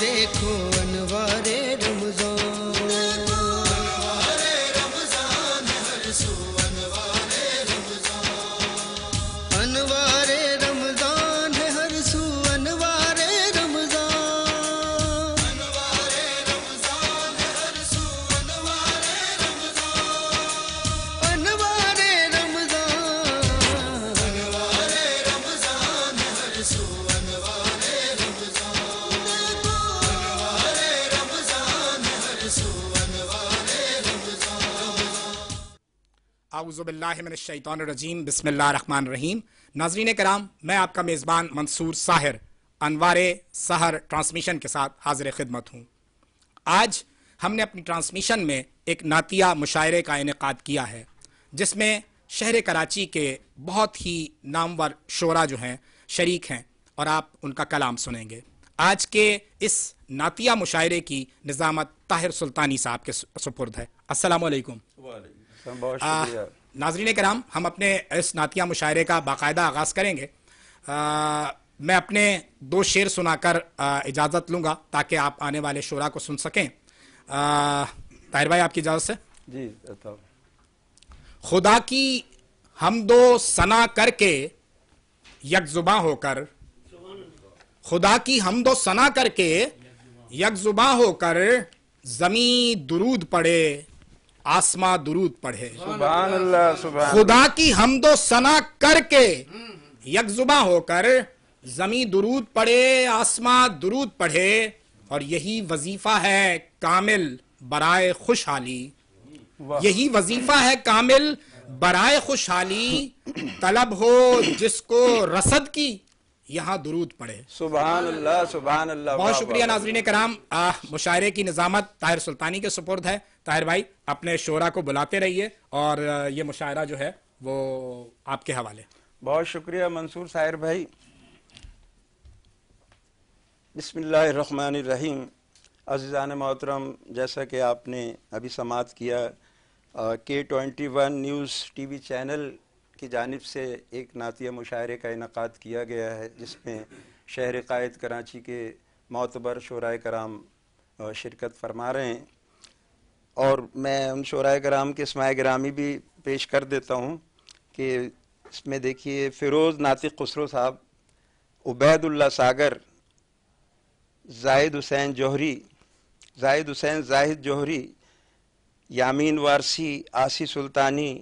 دیکھو انوار رمضان، انوار رمضان ہے ہر سو، انوار رمضان، انوار اعوذ باللہ من الشیطان الرجیم، بسم اللہ الرحمن الرحیم۔ ناظرین کرام، میں آپ کا میزبان منصور ساحر انوار سحر ٹرانسمیشن کے ساتھ حاضر خدمت ہوں۔ آج ہم نے اپنی ٹرانسمیشن میں ایک نعتیہ مشاعرے کا انعقاد کیا ہے، جس میں شہر کراچی کے بہت ہی نامور شعراء جو ہیں شریک ہیں اور آپ ان کا کلام سنیں گے۔ آج کے اس نعتیہ مشاعرے کی نظامت طاہر سلطانی صاحب کے سپرد ہے۔ السلام علیکم۔ بہت شکریہ۔ ناظرین کرام، ہم اپنے اس نعتیہ مشاعرے کا باقاعدہ آغاز کریں گے۔ میں اپنے دو شعر سنا کر اجازت لوں گا تاکہ آپ آنے والے شعراء کو سن سکیں۔ طاہر بھائی، آپ کی اجازت سے؟ جی۔ خدا کی حمد و ثنا کر کے یک زباں ہو کر، خدا کی حمد و ثنا کر کے یک زباں ہو کر، زمین درود پڑھے آسماں درود پڑھے۔ سبحان اللہ، سبحان خدا کی حمد و ثنا کر کے یک زباں ہو کر، زمین درود پڑھے آسماں درود پڑھے، اور یہی وظیفہ ہے کامل برائے خوشحالی، یہی وظیفہ ہے کامل برائے خوشحالی، طلب ہو جس کو رسد کی یہاں درود پڑھے۔ سبحان اللہ، سبحان اللہ۔ بہت شکریہ ناظرین کرام۔ مشاعرے کی نظامت طاہر سلطانی کے سپرد ہے۔ طاہر بھائی، اپنے شعراء کو بلاتے رہیے اور یہ مشاعرہ جو ہے وہ آپ کے حوالے۔ بہت شکریہ منصور ساحر بھائی۔ بسم اللہ الرحمن الرحیم۔ عزیزان محترم، جیسا کہ آپ نے ابھی سماعت کیا، K21 news T V channel کی جانب سے ایک نعتیہ مشاعرے کا انعقاد کیا گیا ہے، جس میں شہر قائد کراچی کے معتبر شعراء کرام شرکت فرما رہے ہیں، اور میں ان شعراء کرام کے اسماء گرامی بھی پیش کر دیتا ہوں کہ اس میں دیکھیے: فیروز ناطق خسرو صاحب، عبید اللہ ساگر، زاہد حسین جوہری، زاہد حسین زاہد جوہری، یامین وارسی، آسی سلطانی،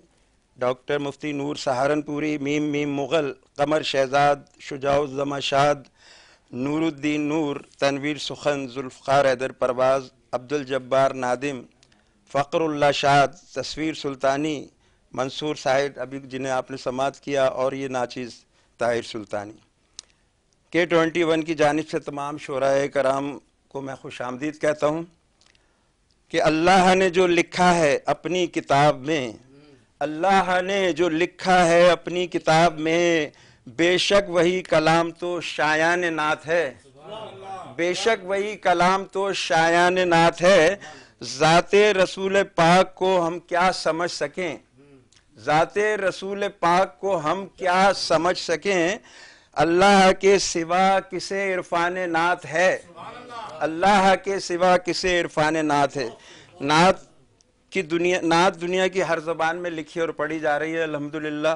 ڈاکٹر مفتی نور سہارنپوری، میم میم مغل، قمر شہزاد، شجاع الزماں شاد، نور الدین نور، تنویر سخن، ذوالفقار حیدر پرواز، عبدالجبار نادم، فقر اللہ شاد، تصویر سلطانی، منصور ساحر ابھی جنہیں آپ نے سماعت کیا، اور یہ ناچیز طاہر سلطانی۔ K21 کی جانب سے تمام شعراء کرام کو میں خوش آمدید کہتا ہوں کہ اللہ نے جو لکھا ہے اپنی کتاب میں، اللہ نے جو لکھا ہے اپنی کتاب میں، بے شک وہی کلام تو شایان نعت ہے، بے شک وہی کلام تو شایان نعت ہے۔ ذات رسول پاک کو ہم کیا سمجھ سکیں، ذات رسول پاک کو ہم کیا سمجھ سکیں، اللہ کے سوا کسے عرفان نعت ہے، اللہ کے سوا کسے عرفان نعت ہے۔ نعت دنیا کی ہر زبان میں لکھی اور پڑھی جا رہی ہے الحمدللہ،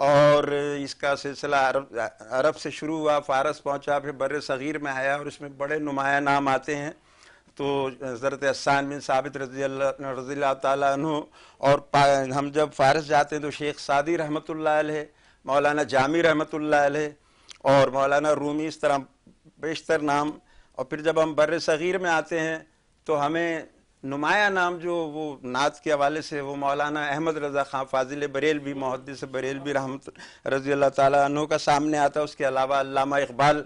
اور اس کا سلسلہ عرب سے شروع ہوا، فارس پہنچا، پھر بر صغیر میں آیا، اور اس میں بڑے نمایاں نام آتے ہیں۔ تو حضرت حسان بن ثابت رضی اللہ تعالیٰ عنہ، اور ہم جب فارس جاتے ہیں تو شیخ سعدی رحمۃ اللہ علیہ، مولانا جامی رحمۃ اللہ علیہ، اور مولانا رومی، اس طرح بیشتر نام۔ اور پھر جب ہم بر صغیر میں آتے ہیں تو ہمیں نمایاں نام جو وہ نعت کے حوالے سے وہ مولانا احمد رضا خان فاضل بریلوی، محدث بریلوی رحمت رضی اللہ تعالیٰ عنہ کا سامنے آتا ہے۔ اس کے علاوہ علامہ اقبال،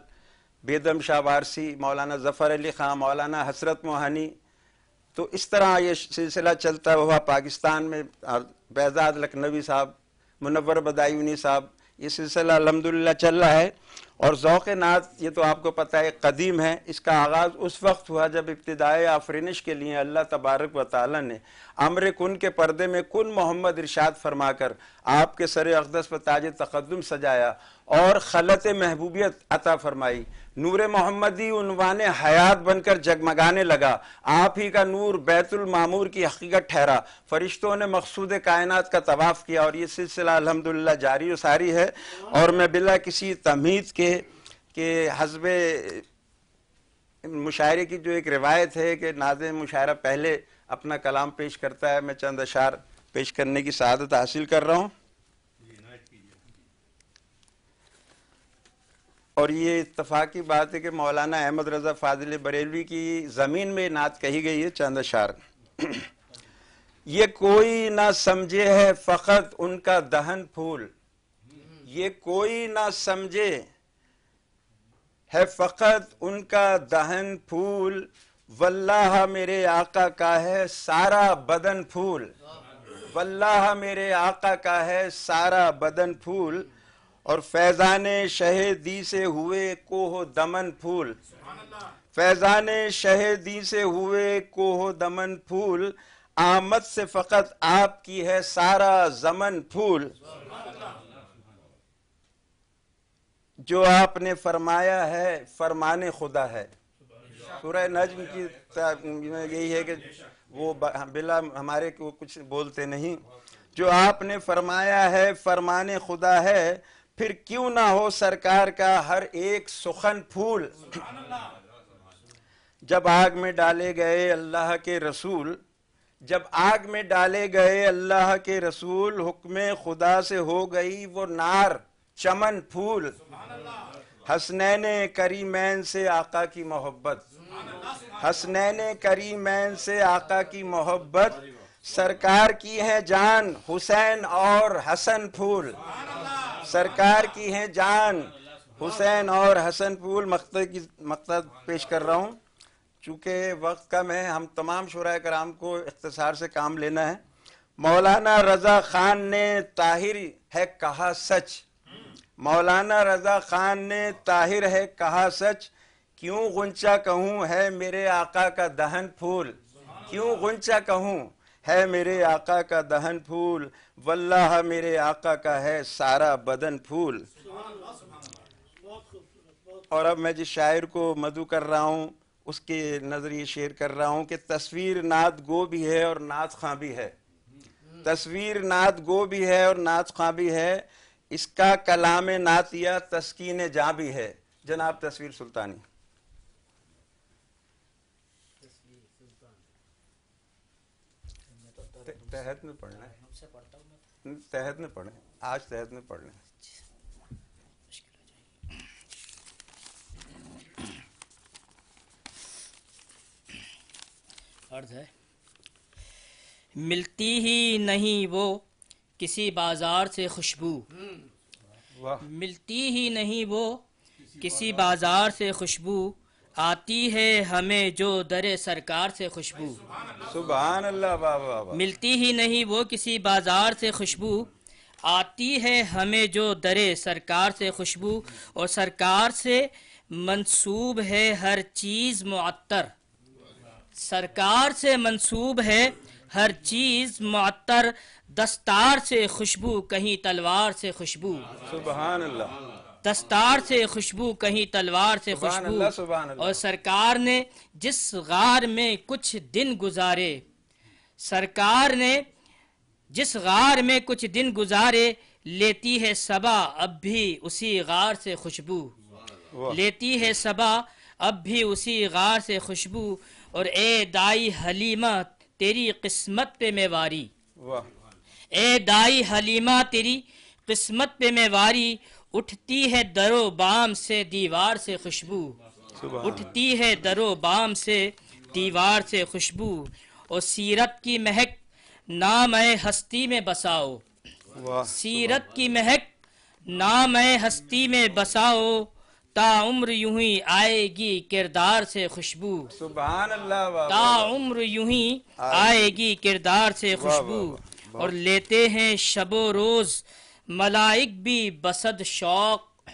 بیدم شاہ وارسی، مولانا ظفر علی خان، مولانا حسرت موہانی۔ تو اس طرح یہ سلسلہ چلتا ہوا پاکستان میں بیزاد لکھنوی صاحب، منور بدایونی صاحب، یہ سلسلہ الحمدللہ چل رہا ہے۔ اور ذوق نعت یہ تو آپ کو پتہ ہے قدیم ہے، اس کا آغاز اس وقت ہوا جب ابتدائے آفرینش کے لیے اللہ تبارک و تعالی نے امر کن کے پردے میں کن محمد ارشاد فرما کر آپ کے سر اقدس پر تاج تقدم سجایا، اور خلط محبوبیت عطا فرمائی. نور محمدی عنوان حیات بن کر جگمگانے لگا. آپ ہی کا نور بیت المعمور کی حقیقت ٹھہرا. فرشتوں نے مقصود کائنات کا طواف کیا اور یہ سلسلہ الحمدللہ جاری و ساری ہے. اور میں بلا کسی تمہید کے کہ حسب مشاعرے کی جو ایک روایت ہے کہ ناظم مشاعرہ پہلے اپنا کلام پیش کرتا ہے، میں چند اشعار پیش کرنے کی سعادت حاصل کر رہا ہوں. اور یہ اتفاقی بات ہے کہ مولانا احمد رضا فاضل بریلوی کی زمین میں نعت کہی گئی ہے. چند اشعار. یہ کوئی نہ سمجھے ہے فقط ان کا دہن پھول، یہ کوئی نہ سمجھے ہے فقط ان کا دہن پھول، واللہ میرے آقا کا ہے سارا بدن پھول، واللہ میرے آقا کا ہے سارا بدن پھول. اور فیضان شہدی سے ہوئے کوہ دمن پھول، فیضان شہدی سے ہوئے کوہ دمن پھول، آمد سے فقط آپ کی ہے سارا زمن پھول. جو آپ نے فرمایا ہے فرمان خدا ہے. سورہ نجم کی یہی ہے کہ وہ بلا ہمارے کو کچھ بولتے نہیں. جو آپ نے فرمایا ہے فرمان خدا ہے، پھر کیوں نہ ہو سرکار کا ہر ایک سخن پھول. جب آگ میں ڈالے گئے اللہ کے رسول، جب آگ میں ڈالے گئے اللہ کے رسول، حکم خدا سے ہو گئی وہ نار چمن پھول. حسنین کریمین سے آقا کی محبت، حسنین کریمین سے آقا کی محبت، سرکار کی ہے جان حسین اور حسن پھول، سرکار کی ہیں جان حسین اور حسن پھول. مقطع پیش کر رہا ہوں چونکہ وقت کم ہے، ہم تمام شعراء کرام کو اختصار سے کام لینا ہے. مولانا رضا خان نے طاہر ہے کہا سچ، مولانا رضا خان نے طاہر ہے کہا سچ، کیوں غنچہ کہوں ہے میرے آقا کا دہن پھول، کیوں غنچہ کہوں ہے میرے آقا کا دہن پھول، واللہ میرے آقا کا ہے سارا بدن پھول. اور اب میں جس شاعر کو مدعو کر رہا ہوں اس کے نظریے شیئر کر رہا ہوں کہ تصویر نعت گو بھی ہے اور نعت خواں بھی ہے، تصویر نعت گو بھی ہے اور نعت خواں بھی ہے، اس کا کلام نعتیہ تسکین جاں بھی ہے. جناب تصویر سلطانی. تحت میں پڑھنا ہے، تحت میں پڑھیں، آج تحت میں پڑھ لیں. عرض ہے ملتی ہی نہیں وہ کسی بازار سے خوشبو، ملتی ہی نہیں وہ کسی بازار سے خوشبو، آتی ہے ہمیں جو در سرکار سے خوشبو. سبحان اللہ. واہ واہ واہ. ملتی ہی نہیں وہ کسی بازار سے خوشبو، آتی ہے ہمیں جو در سرکار سے خوشبو، اور سرکار سے منسوب ہے ہر چیز معطر، سرکار سے منسوب ہے ہر چیز معطر، دستار سے خوشبو کہیں تلوار سے خوشبو، سبحان اللہ. دستار سے خوشبو کہیں تلوار سے سبحان خوشبو. اللہ، سبحان اللہ. اور سرکار نے جس غار میں کچھ دن گزارے، سرکار نے جس غار میں کچھ دن گزارے، لیتی ہے صبا اب بھی اسی غار سے خوشبو، لیتی ہے صبا اب بھی اسی غار سے خوشبو. اور اے دائی حلیمہ تیری قسمت پہ میں واری، اے دائی حلیمہ تیری قسمت پہ میں واری، اٹھتی ہے در و بام سے دیوار سے خوشبو، اٹھتی ہے در و بام سے دیوار سے خوشبو. اور سیرت کی مہک نام اے ہستی میں بساؤ، سیرت کی مہک نام اے ہستی میں بساؤ، تا عمر یوں ہی آئے گی کردار سے خوشبو، سبحان اللہ. تا عمر یوں ہی آئے گی کردار سے خوشبو. اور لیتے ہیں شب و روز ملائک بھی بصد شوق،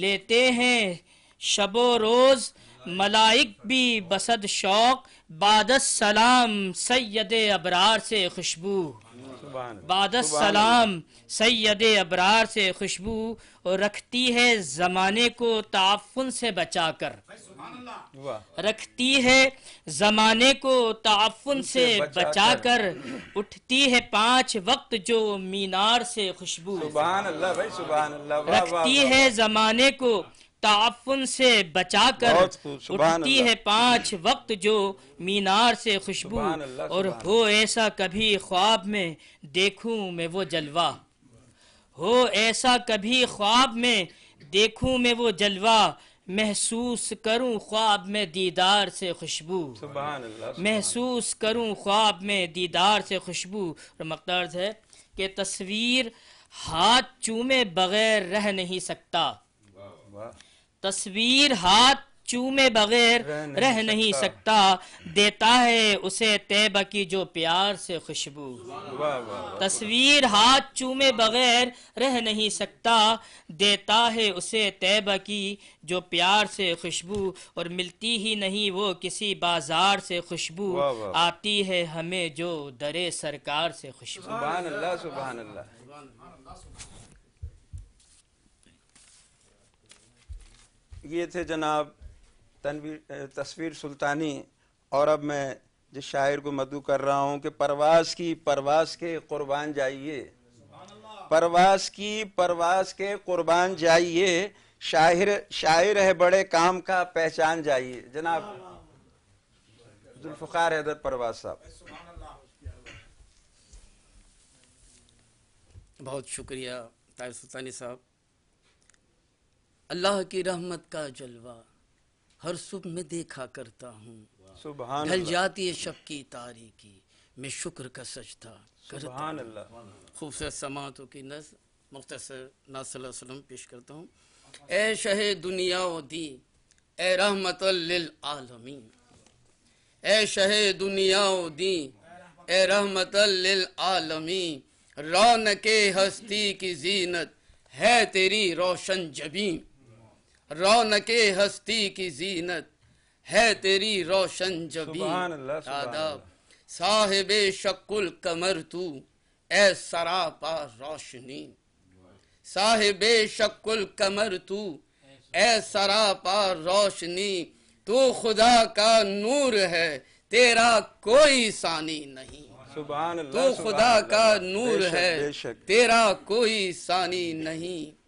لیتے ہیں شب و روز ملائک بھی بصد شوق، بعد السلام سید ابرار سے خوشبو، بعد السلام سید ابرار سے خوشبو اور رکھتی ہے زمانے کو تعفن سے بچا کر، رکھتی ہے زمانے کو تعفن سے بچا کر، اٹھتی ہے 5 وقت جو مینار سے خوشبو، سبحان اللہ بھائی، سبحان اللہ، رکھتی ہے زمانے کو تعفن سے بچا کر، بہت خوب، سبحان اٹھتی اللہ۔ ہے 5 وقت جو مینار سے خوشبو، سبحان اللہ، اور سبحان ہو ایسا کبھی خواب میں دیکھوں میں وہ جلوہ، ہو ایسا کبھی خواب میں دیکھوں میں وہ جلوہ، محسوس کروں خواب میں دیدار سے خوشبو، سبحان اللہ، محسوس کروں خواب میں دیدار سے خوشبو۔ اور مقدار ہے کہ تصویر ہاتھ چومے بغیر رہ نہیں سکتا، واہ، تصویر ہاتھ چومے بغیر رہ نہیں سکتا، دیتا ہے اسے طیبہ کی جو پیار سے خوشبو، واہ، واہ، تصویر ہاتھ چومے بغیر رہ نہیں سکتا، دیتا ہے اسے طیبہ کی جو پیار سے خوشبو، اور ملتی ہی نہیں وہ کسی بازار سے خوشبو، واہ واہ۔ آتی ہے ہمیں جو درے سرکار سے خوشبو۔ سبحان اللہ، سبحان اللہ۔ یہ تھے جناب تصویر سلطانی، اور اب میں جس شاعر کو مدعو کر رہا ہوں کہ پرواز کی پرواز کے قربان جائیے، پرواز کی پرواز کے قربان جائیے، شاعر ہے بڑے کام کا پہچان جائیے، جناب ذوالفقار حیدر پرواز صاحب۔ بہت شکریہ طاہر سلطانی صاحب۔ اللہ کی رحمت کا جلوہ ہر صبح میں دیکھا کرتا ہوں، سبحان ڈھل اللہ، جاتی ہے شب کی تاریکی میں شکر کا سجدہ کرتا سبحان ہوں۔ اللہ۔ خوبصورت سماعتوں کی نظر مختصر نعت صلی اللہ علیہ وسلم پیش کرتا ہوں۔ اے شہ دنیا و دی، اے رحمت للعالمین، اے شہ دنیا و دی، اے رحمت للعالمین، رونق ہستی کی زینت ہے تیری روشن جبیں، رونق ہستی کی زینت ہے تیری روشن جبیں، سبحان اللہ، سبحان آداب اللہ۔ صاحب شق القمر تو اے سراپا روشنی، صاحب شق القمر تو اے سراپا روشنی، تو خدا کا نور ہے تیرا کوئی ثانی نہیں، سبحان اللہ، تو سبحان خدا اللہ۔ کا بے نور شک، ہے بے شک۔ تیرا کوئی ثانی نہیں،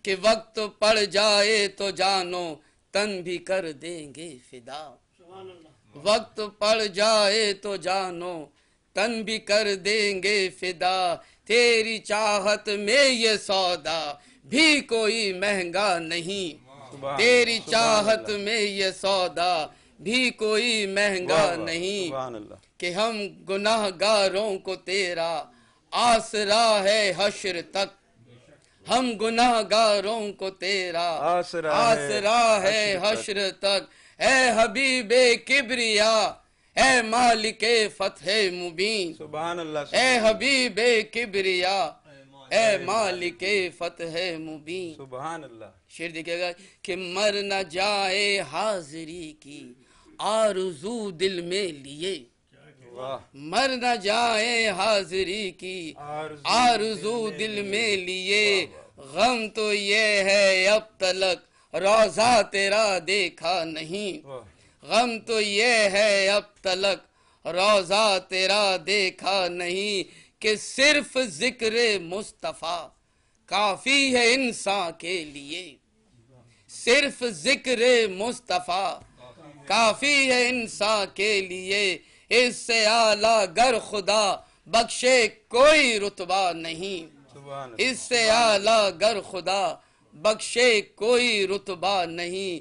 کہ وقت پڑ جائے تو جانو تن بھی کر دیں گے فدا، وقت پڑ جائے تو جانو تن بھی کر دیں گے فدا، تیری چاہت میں یہ سودا بھی کوئی مہنگا نہیں، سبحان تیری اللہ، چاہت سبحان میں یہ سودا بھی کوئی مہنگا واہ واہ، نہیں، سبحان اللہ۔ کہ ہم گناہ گاروں کو تیرا آسرا ہے حشر تک، ہم گناہ گاروں کو تیرا آسرا ہے حشر تک، اے حبیب کبریا، اے مالک فتح مبین، سبحان اللہ، اے سبحان حبیب کبریا، اے مالک فتح مبین۔ سبحان اللہ۔ شعر دیکھے گا کہ مر نہ جائے حاضری کی آرزو دل میں لیے، واہ، مر نہ جائے حاضری کی آرزو دل میں لیے، غم تو یہ ہے اب تلک روزہ تیرا دیکھا نہیں، واہ، غم تو یہ ہے اب تلک روزہ تیرا دیکھا نہیں، کہ صرف ذکر مصطفیٰ کافی ہے انسان کے لیے، صرف ذکر مصطفیٰ کافی ہے انسان کے لیے، اس سے اعلیٰ گر خدا بخشے کوئی رتبہ نہیں، سبحان اللہ۔ اس سے اعلیٰ گر خدا بخشے کوئی رتبہ نہیں،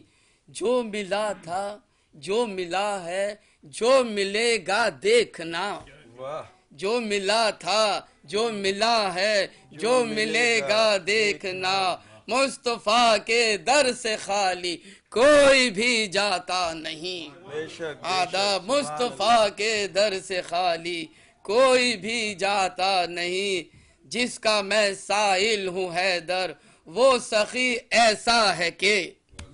جو ملا تھا جو ملا ہے جو ملے گا دیکھنا، واہ، جو ملا تھا جو ملا ہے جو ملے گا دیکھنا، مصطفیٰ کے در سے خالی کوئی بھی جاتا نہیں، بے شک، بے آداب شک، مصطفیٰ کے در سے خالی کوئی بھی جاتا نہیں، جس کا میں سائل ہوں حیدر وہ سخی ایسا ہے کہ،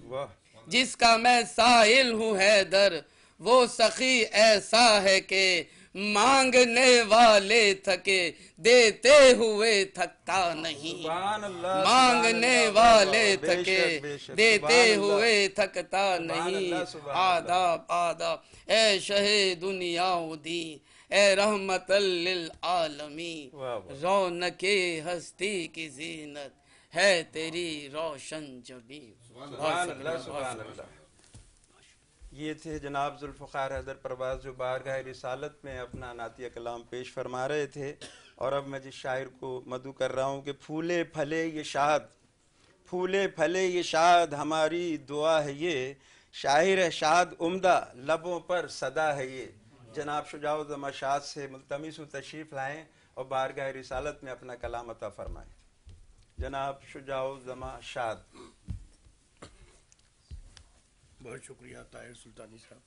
واہ، جس کا میں سائل ہوں حیدر وہ سخی ایسا ہے کہ، مانگنے والے تھکے دیتے ہوئے تھکتا نہیں، سبحان اللہ، مانگنے سبحان اللہ، والے بے تھکے شک، بے شک، دیتے سبحان اللہ، ہوئے تھکتا سبحان نہیں۔ اللہ، سبحان اللہ۔ آداب آداب اے شہ دنیا و دین، اے رحمت للعالمین، واہ واہ۔ رونق ہستی کی زینت ہے تیری روشن جبین۔ سبحان اللہ، سبحان اللہ۔ یہ تھے جناب ذوالفقار حیدر پرواز جو بارگاہ رسالت میں اپنا نعتیہ کلام پیش فرما رہے تھے، اور اب میں جس شاعر کو مدعو کر رہا ہوں کہ پھولے پھلے یہ شاد، پھولے پھلے یہ شاد ہماری دعا ہے یہ، شاعر ہے شاد عمدہ لبوں پر صدا ہے یہ۔ جناب شجاع الدمہ شاد سے ملتمس و تشریف لائیں اور بارگاہ رسالت میں اپنا کلام عطا فرمائیں۔ جناب شجاع الدمہ شاد۔ بہت شکریہ طاہر سلطانی صاحب۔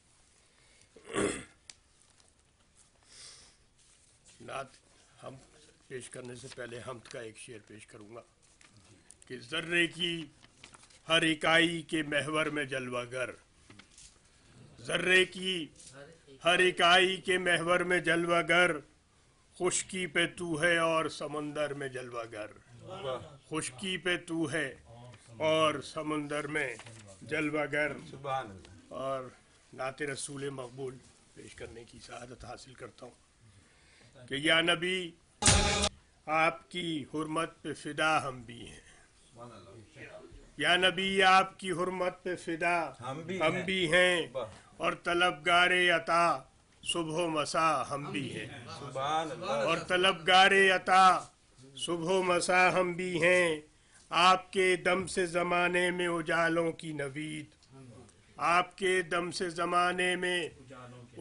نعت ہم پیش کرنے سے پہلے حمد کا ایک شعر پیش کروں گا کہ ذرے کی ہر اکائی کے محور میں جلوہ گر، ذرے کی ہر اکائی کے محور میں جلوہ گر، خشکی پہ تو ہے اور سمندر میں جلوہ گر، خشکی پہ تو ہے اور سمندر میں جلوہ گر۔ سبحان اللہ۔ اور نعت رسول مقبول پیش کرنے کی سعادت حاصل کرتا ہوں کہ یا نبی آپ کی حرمت پہ فدا ہم بھی ہیں، یا نبی آپ کی حرمت پہ فدا ہم بھی ہیں، اور طلبگار عطا صبح و مسا ہم بھی ہیں، سبحان اللہ۔ اور طلبگار عطا صبح و مسا ہم بھی ہیں، آپ کے دم سے زمانے میں اجالوں کی نوید، آپ کے دم سے زمانے میں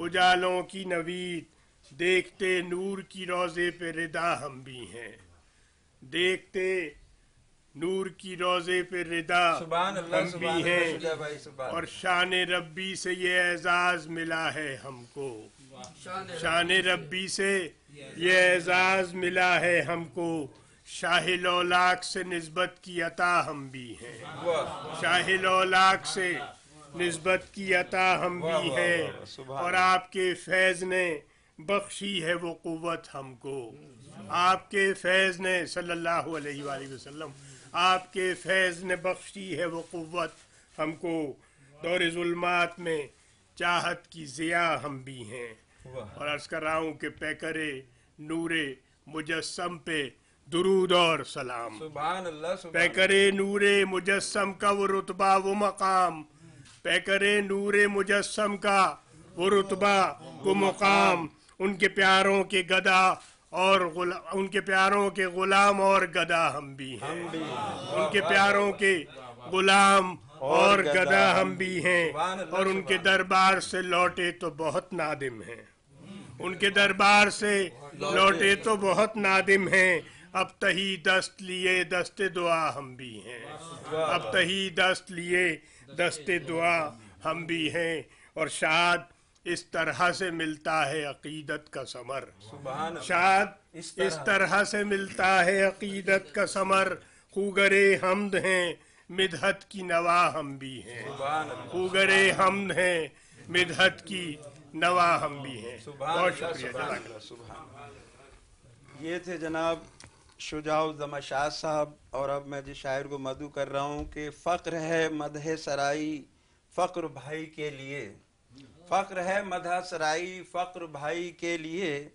اجالوں کی نوید، دیکھتے نور کی روضے پہ ردا ہم بھی ہیں، دیکھتے نور کی روضے پہ ردا سبحان اللہ، ہم سبحان بھی اللہ، ہیں، شجاع بھائی سبحان اور شان ربی سے یہ اعزاز ملا ہے ہم کو، شان ربی سے یہ اعزاز ملا ہے ہم کو، شاہ لولاک سے نسبت کی عطا ہم بھی ہیں، شاہ لولاک سے نسبت کی عطا ہم بھی ہیں، اور آپ کے فیض نے بخشی ہے وہ قوت ہم کو، آپ کے فیض نے صلی اللہ علیہ وآلہ وسلم، آپ کے فیض نے بخشی ہے وہ قوت ہم کو، دور ظلمات میں چاہت کی ضیاء ہم بھی ہیں، اور عرض کر رہا ہوں کہ پیکرے نور مجسم پہ درود اور سلام، سبحان اللہ، سبحان پیکرے نور مجسم کا وہ رتبہ وہ مقام، پیکرے نور مجسم کا وہ رتبہ وہ مقام، ان کے پیاروں کے گدا اور ان کے پیاروں کے غلام اور گدا ہم بھی ہیں، ان کے پیاروں کے غلام اور گدا ہم بھی ہیں، اور ان کے دربار سے لوٹے تو بہت نادم ہیں، ان کے دربار سے لوٹے تو بہت نادم ہیں، اب تہی دست لیے دست دعا ہم بھی ہیں، اب تہی دست لیے دست دعا ہم بھی ہیں، اور شاد اس طرح سے ملتا ہے عقیدت کا ثمر، شاد اس طرح سے ملتا ہے عقیدت کا ثمر، خوگرے حمد ہیں مدحت کی نوا ہم بھی ہیں، خوگرے حمد ہیں مدحت کی نوا ہم بھی ہیں۔ بہت شکریہ، جزاک اللہ۔ اللہ۔ یہ تھے جناب شجاع الدمہ شاد صاحب، اور اب میں جس شاعر کو مدعو کر رہا ہوں کہ فقر ہے مدح سرائی فقر بھائی کے لیے، فقر ہے مدح سرائی فقر بھائی کے لیے،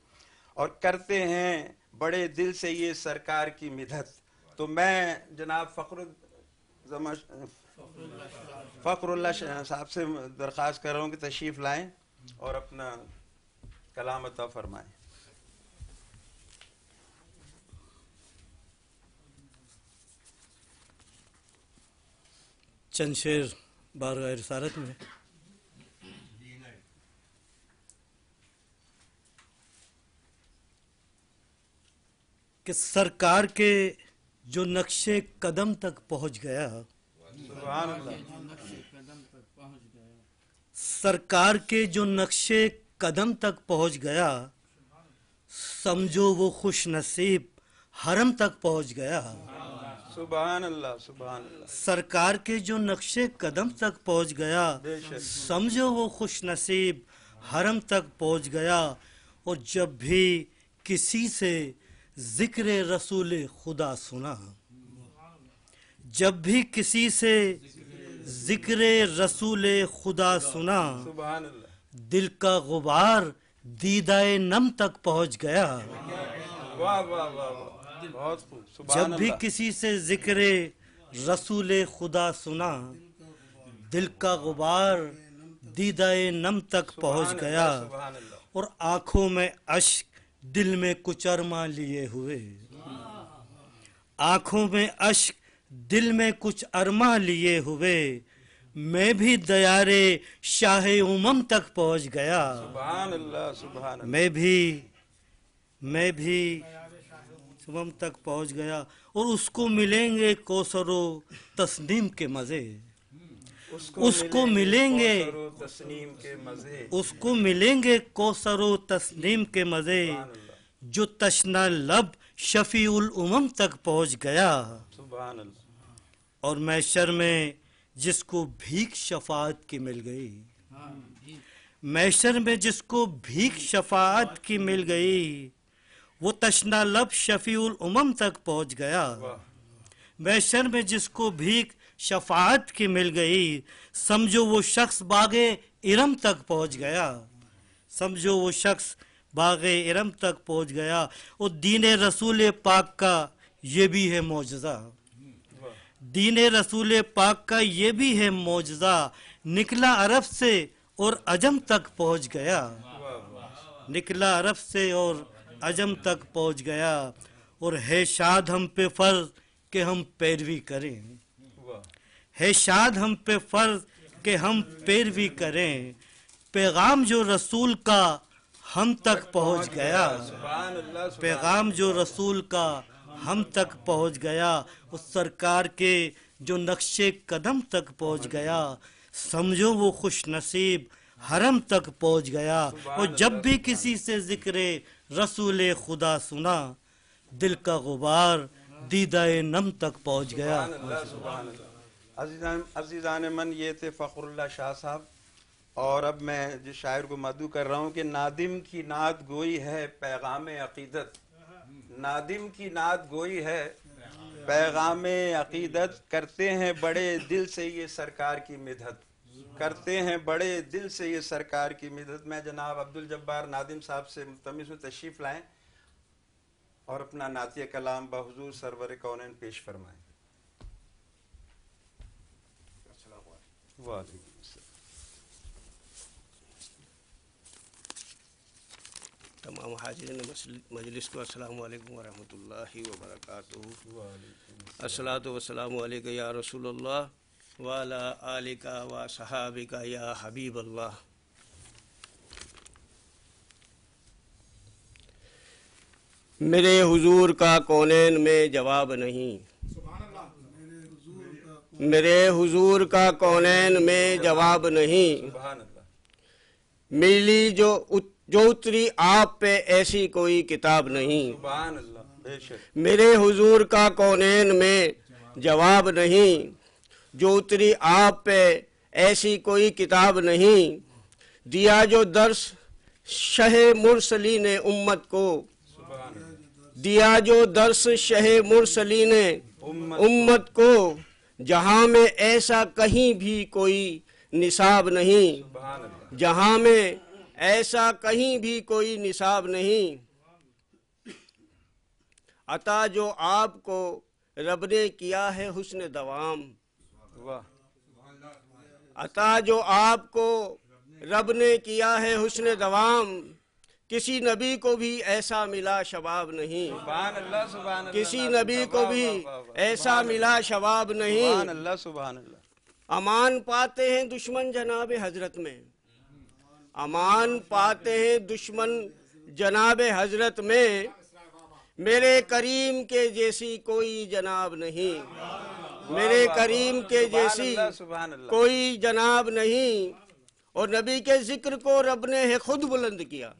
اور کرتے ہیں بڑے دل سے یہ سرکار کی مدحت۔ تو میں جناب فقر اللہ صاحب سے درخواست کر رہا ہوں کہ تشریف لائیں اور اپنا کلام عطا فرمائیں۔ چند شعر بارگاہ رسالت میں۔ کہ سرکار کے جو نقش قدم تک پہنچ گیا، سبحان اللہ، سرکار کے جو نقش قدم تک پہنچ گیا، سمجھو وہ خوش نصیب حرم تک پہنچ گیا، سبحان اللہ، سبحان اللہ، سرکار کے جو نقش قدم تک پہنچ گیا، بے شک، سمجھو وہ خوش نصیب حرم تک پہنچ گیا، اور جب بھی کسی سے ذکر رسول خدا سنا، جب بھی کسی سے ذکر رسول خدا سنا، سبحان اللہ، دل کا غبار دیدائے نم تک پہنچ گیا۔ واہ واہ واہ واہ، بہت خوب، جب سبحان بھی اللہ، کسی سے ذکر رسول خدا سنا، دل کا غبار دیدائے نم تک پہنچ گیا، سبحان اللہ، اور آنکھوں میں اشک دل میں کچھ ارماں لیے ہوئے، آنکھوں میں اشک دل میں کچھ ارماں لیے ہوئے، میں بھی دیارے شاہ امم تک پہنچ گیا، سبحان اللہ، سبحان اللہ، میں بھی امم تک پہنچ گیا، اور اس کو ملیں گے کوثر و تسنیم کے مزے، اس کو ملیں گے کوثر و تسنیم کے مزے، اس کو ملیں گے کوثر و تسنیم کے مزے، جو تشنہ لب شفیع الامم تک پہنچ گیا، سبحان اللہ، اور محشر میں جس کو بھیک شفاعت کی مل گئی، محشر میں جس کو بھیک شفاعت کی مل گئی، وہ تشنہ لب شفیع الامم تک پہنچ گیا، محشر میں جس کو بھیک شفاعت کی مل گئی، سمجھو وہ شخص باغ ارم تک پہنچ گیا، سمجھو وہ شخص باغ ارم تک پہنچ گیا، اور دین رسول پاک کا یہ بھی ہے معجزہ، دین رسول پاک کا یہ بھی ہے معجزہ، نکلا عرب سے اور عجم تک پہنچ گیا، نکلا عرب سے اور عجم تک پہنچ گیا، اور ہے شاد ہم پہ فرض کہ ہم پیروی کریں، ہے شاد ہم پہ فرض کہ ہم پیروی کریں، پیغام جو رسول کا ہم تک پہنچ گیا، سبحان اللہ، پیغام جو رسول کا ہم تک پہنچ گیا، اس سرکار کے جو نقش قدم تک پہنچ گیا، سمجھو وہ خوش نصیب حرم تک پہنچ گیا، اور جب بھی کسی سے ذکر رسول خدا سنا، دل کا غبار دیدائے نم تک پہنچ گیا۔ سبحان اللہ، سبحان اللہ۔ عزیزان من، یہ تھے فخر اللہ شاہ صاحب، اور اب میں جس شاعر کو مدعو کر رہا ہوں کہ نادم کی نعت گوئی ہے پیغام عقیدت، نادم کی نعت گوئی ہے پیغام عقیدت، کرتے ہیں بڑے دل سے یہ سرکار کی مدحت، کرتے ہیں بڑے دل سے یہ سرکار کی مدحت۔ میں جناب عبدالجبار نادم صاحب سے ملتمس ہوں تشریف لائیں اور اپنا نعتیہ کلام بحضور سرور کونین پیش فرمائیں۔ وعلیکم السلام۔ تمام حاضرین مجلس کو السلام علیکم ورحمۃ اللہ وبرکاتہ۔ الصلاۃ والسلام علیک یا رسول اللہ وعلی آلک و صحابک یا حبیب اللہ۔ میرے حضور کا کونین میں جواب نہیں، میرے حضور کا کونین میں جواب نہیں، سبحان اللہ، ملی جو اتری آپ پہ ایسی کوئی کتاب نہیں، سبحان اللہ، بے شک، میرے حضور کا کونین میں جواب نہیں، جو اتری آپ پہ ایسی کوئی کتاب نہیں، دیا جو درس شہ مرسلین امت کو، دیا جو درس شہ مرسلین امت کو، جہاں میں ایسا کہیں بھی کوئی نصاب نہیں، سبحان اللہ، جہاں میں ایسا کہیں بھی کوئی نصاب نہیں، عطا جو آپ کو رب نے کیا ہے حسن دوام، واہ، عطا جو آپ کو رب نے کیا ہے حسن دوام، کسی نبی کو بھی ایسا ملا شباب نہیں، سبحان اللہ، سبحان اللہ، کسی نبی کو بھی ایسا ملا شباب سبحان نہیں، اللہ، سبحان اللہ، امان پاتے ہیں دشمن جناب حضرت میں، امان پاتے ہیں دشمن جناب حضرت میں، میرے کریم کے جیسی کوئی جناب نہیں، میرے کریم کے جیسی سبحان اللہ، کوئی جناب نہیں، اور نبی کے ذکر کو رب نے ہے خود بلند کیا،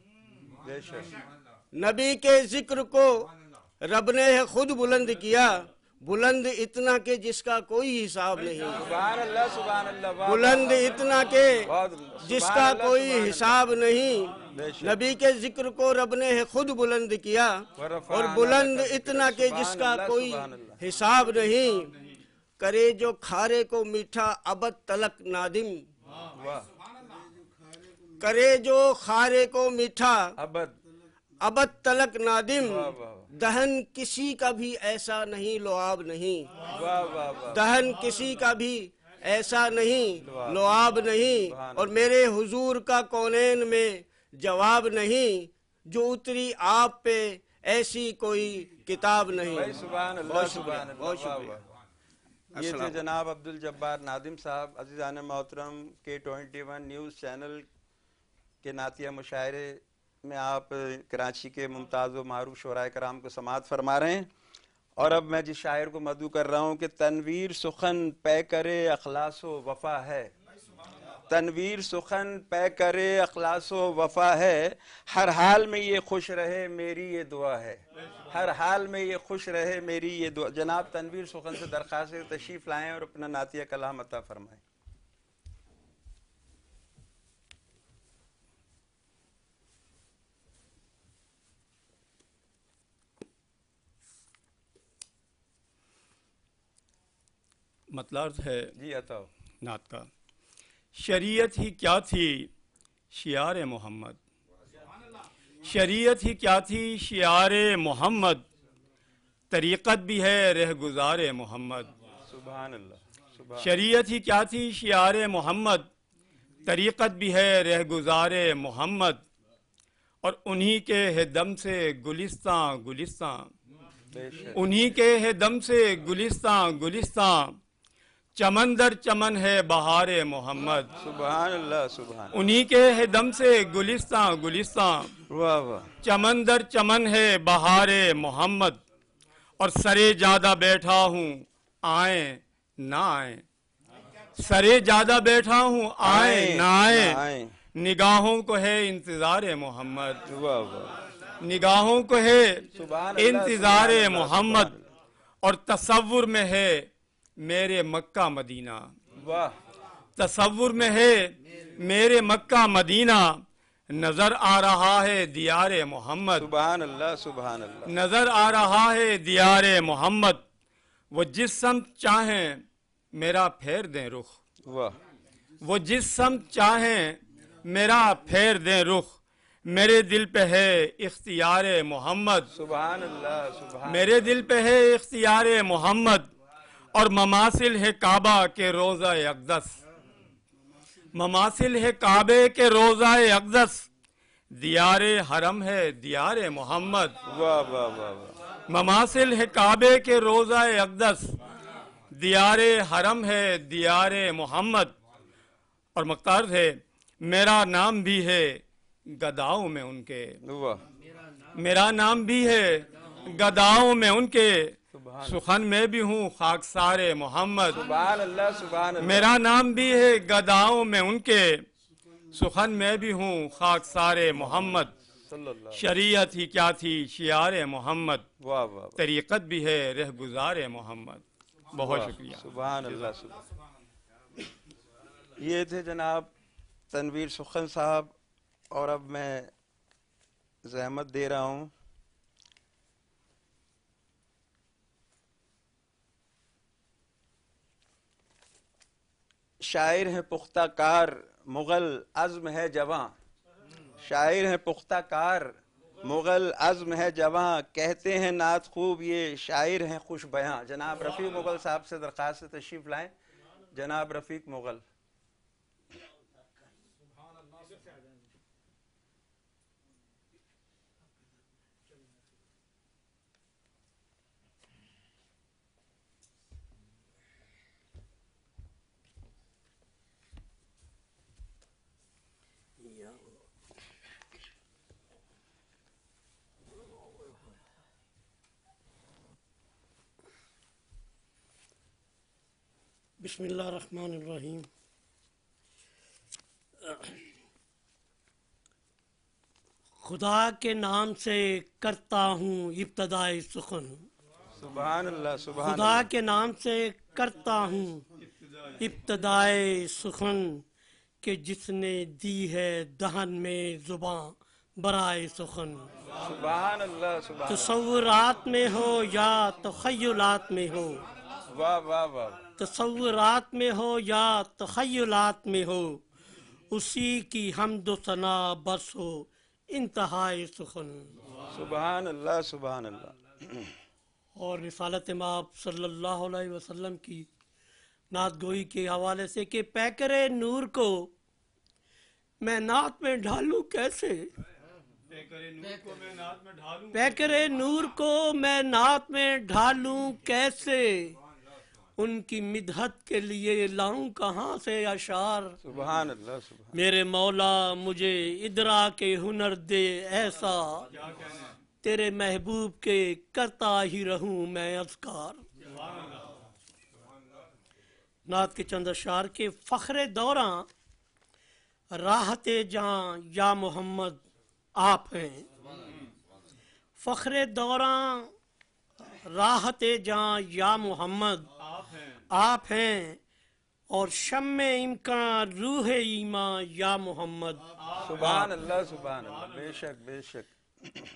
بے شک، نبی کے ذکر کو رب نے ہے خود بلند کیا، بلند اتنا کہ جس کا کوئی حساب نہیں، سبحان اللہ سبحان اللہ، واہ بلند اتنا کہ بہت جس سبحان کا اللہ، کوئی سبحان حساب نہیں، بے شک۔ نبی کے ذکر کو رب نے خود بلند کیا، ورفعنا اور بلند لک ذکرک، اتنا کہ جس سبحان کا اللہ، کوئی سبحان اللہ۔ حساب نہیں، کرے جو کھارے کو میٹھا ابد تلک نادم، واہ کرے جو کھارے کو میٹھا ابد، ابد تلک نادم، واہ واہ دہن کسی کا بھی ایسا نہیں لعاب نہیں، واہ واہ واہ، دہن کسی کا بھی ایسا نہیں لعاب نہیں، اور میرے حضور کا کونین میں جواب نہیں، جو اتری آپ پہ ایسی کوئی کتاب نہیں۔ بھائی سبحان اللہ بہت شکریہ، سبحان اللہ، بہت واہ شکریہ۔ واہ۔ یہ تھے جناب عبدالجبار نادم صاحب، عزیزان محترم کے 21 نیوز چینل کے نعتیہ مشاعرے میں آپ کراچی کے ممتاز و معروف شعراء کرام کو سماعت فرما رہے ہیں، اور اب میں جس شاعر کو مدعو کر رہا ہوں کہ تنویر سخن پے کرے اخلاص و وفا ہے، تنویر سخن پے کرے اخلاص و وفا ہے، ہر حال میں یہ خوش رہے میری یہ دعا ہے، ہر حال میں یہ خوش رہے میری یہ دعا۔ جناب تنویر سخن سے درخواست ہے تشریف لائیں اور اپنا نعتیہ کلام عطا فرمائیں۔ مطلب ہے جی عطا ہو۔ نعت کا، شریعت ہی کیا تھی شعار محمد، شریعت ہی کیا تھی شعار محمد، طریقت بھی ہے رہ گزار محمد، سبحان اللہ سبحان شریعت ہی کیا تھی شعار محمد، طریقت بھی ہے رہ گزار محمد، اور انہی کے ہے دم سے گلستاں گلستاں، بے شک، انہی کے ہے دم سے گلستاں گلستاں، چمن در چمن ہے بہار محمد، سبحان اللہ سبحان انہی کے ہے دم سے گلستاں گلستاں، واہ واہ، چمن در چمن ہے بہار محمد، اور سرے جادہ بیٹھا ہوں آئیں نہ آئیں، سرے جادہ بیٹھا ہوں آئیں نہ آئیں، نگاہوں کو ہے انتظار محمد، واہ واہ، نگاہوں کو ہے سبحان اللہ، انتظار سبحان اللہ، محمد، سبحان اللہ، اور تصور میں ہے میرے مکہ مدینہ، واہ تصور میں ہے میرے مکہ مدینہ، نظر آ رہا ہے دیار محمد، سبحان اللہ سبحان اللہ، نظر آ رہا ہے دیار محمد، وہ جس سمت چاہیں میرا پھیر دیں رخ، واہ وہ جس سمت چاہیں میرا پھیر دیں رخ، میرے دل پہ ہے اختیار محمد، سبحان اللہ سبحان، میرے دل پہ ہے اختیار محمد، اور مماثل ہے کعبہ کے روضہ اقدس، مماثل ہے کعبے کے روضہ اقدس، دیار حرم ہے دیار محمد، واہ واہ واہ واہ، مماثل ہے کعبے کے روضہ اقدس، دیار حرم ہے دیار محمد، اور مقترض ہے میرا نام بھی ہے گداؤں میں ان کے، واہ میرا نام بھی ہے گداؤں میں ان کے، سخن میں بھی ہوں خاکسار محمد، سبحان اللہ سبحان اللہ، میرا نام بھی ہے گداؤں میں ان کے، سخن میں بھی ہوں خاکسار محمد، صلی اللہ، شریعت ہی کیا تھی شعار محمد، واہ واہ، طریقت بھی ہے رہ گزار محمد۔ بہت شکریہ۔ سبحان اللہ سبحان۔ یہ تھے جناب تنویر سخن صاحب، اور اب میں زحمت دے رہا ہوں شاعر ہیں پختہ کار مغل عزم ہے جواں، شاعر ہیں پختہ کار مغل عزم ہے جواں، کہتے ہیں نعت خوب یہ شاعر ہیں خوش بیاں۔ جناب رفیق مغل صاحب سے درخواست سے تشریف لائیں، جناب رفیق مغل۔ بسم اللہ الرحمن الرحیم۔ خدا کے نام سے کرتا ہوں ابتدائی سخن، سبحان اللہ سبحان خدا اللہ کے نام سے کرتا ہوں ابتدائے سخن کہ جس نے دی ہے دہن میں زباں برائے سخن. سبحان اللہ سبحان تصورات میں ہو یا تخیلات میں ہو، اللہ. واہ واہ واہ. تصورات میں ہو یا تخیلات میں ہو، اسی کی حمد و ثنا بس ہو انتہائے سخن. سبحان اللہ سبحان اللہ. اور رسالت مآب صلی اللہ علیہ وسلم کی نعت گوئی کے حوالے سے کہ پیکرے نور کو میں نعت میں ڈھالوں کیسے، پیکرے نور کو میں نعت میں ڈھالوں کیسے، ان کی مدحت کے لیے لاؤں کہاں سے اشعار. سبحان اللہ سبحان. میرے مولا مجھے ادرا کے ہنر دے ایسا، تیرے محبوب کے کرتا ہی رہوں میں اذکار. نعت کے چند اشعار کے فخر دوراں راحت جاں یا محمد آپ ہیں. فخر دوراں راحت جاں یا محمد آپ ہیں، اور شم امکان روح ایمان یا محمد. سبحان اللہ سبحان اللہ. بے شک بے شک.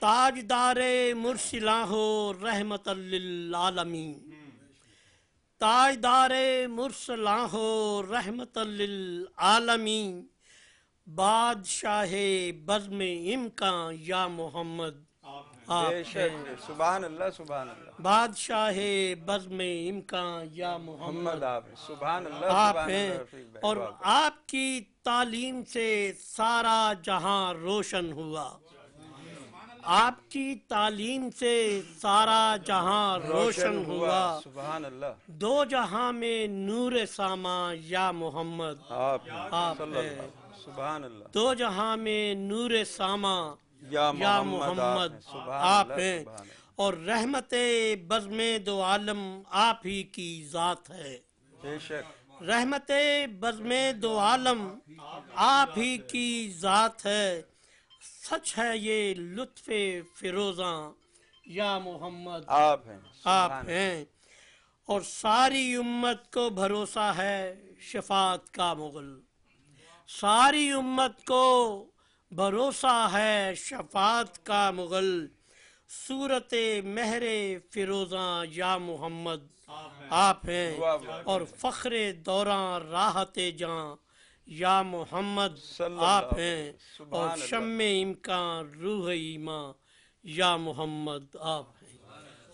تاجدار مرسلاں ہو رحمت للعالمین، تاجدار مرسلاں ہو رحمت للعالمین، بادشاہ بزم امکان یا محمد بے شک. سبحان اللہ سبحان اللہ. بادشاہ بزم امکان یا محمد محمد آپ. سبحان اللہ آپ سبحان ہیں، اللہ. رفیق بھائی، اور واہ. آپ کی تعلیم سے سارا جہاں روشن ہوا. آپ کی تعلیم سے سارا جہاں روشن ہوا. سبحان اللہ. دو جہاں میں نور ساما یا محمد آپ آپ صلی ہیں. اللہ. سبحان اللہ. دو جہاں میں نور ساما یا یا محمد محمد آپ ہیں. سبحان آپ اللہ ہیں، سبحان اللہ. اور رحمت بزم دو عالم آپ ہی کی ذات ہے. بے شک. رحمت بزم دو عالم آپ ہی کی ذات ہے. سچ ہے یہ لطف فیروزاں یا محمد آپ ہیں. آپ ہیں، اور ساری امت کو بھروسہ ہے شفاعت کا مغل. ساری امت کو بھروسہ ہے شفاعت کا مغل. صورت مہر فیروزاں یا محمد آپ ہیں، اور فخر دوراں راحت جاں یا محمد آپ ہیں، اور شم امکان روح ایمان یا محمد آپ ہیں.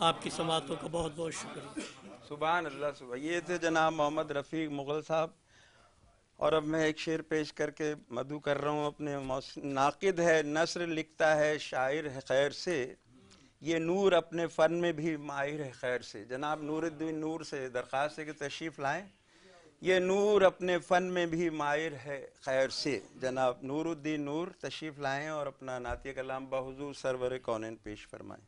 آپ کی سماعتوں کا بہت بہت شکریہ. سبحان اللہ سبحان. یہ تھے جناب محمد رفیق مغل صاحب. اور اب میں ایک شعر پیش کر کے مدعو کر رہا ہوں اپنے ناقد ہے، نثر لکھتا ہے، شاعر ہے خیر سے، یہ نور اپنے فن میں بھی ماہر ہے خیر سے. جناب نور الدین نور سے درخواست ہے کہ تشریف لائیں. یہ نور اپنے فن میں بھی ماہر ہے خیر سے. جناب نور الدین نور تشریف لائیں اور اپنا نعتیہ کلام بحضور سرور کونین پیش فرمائیں.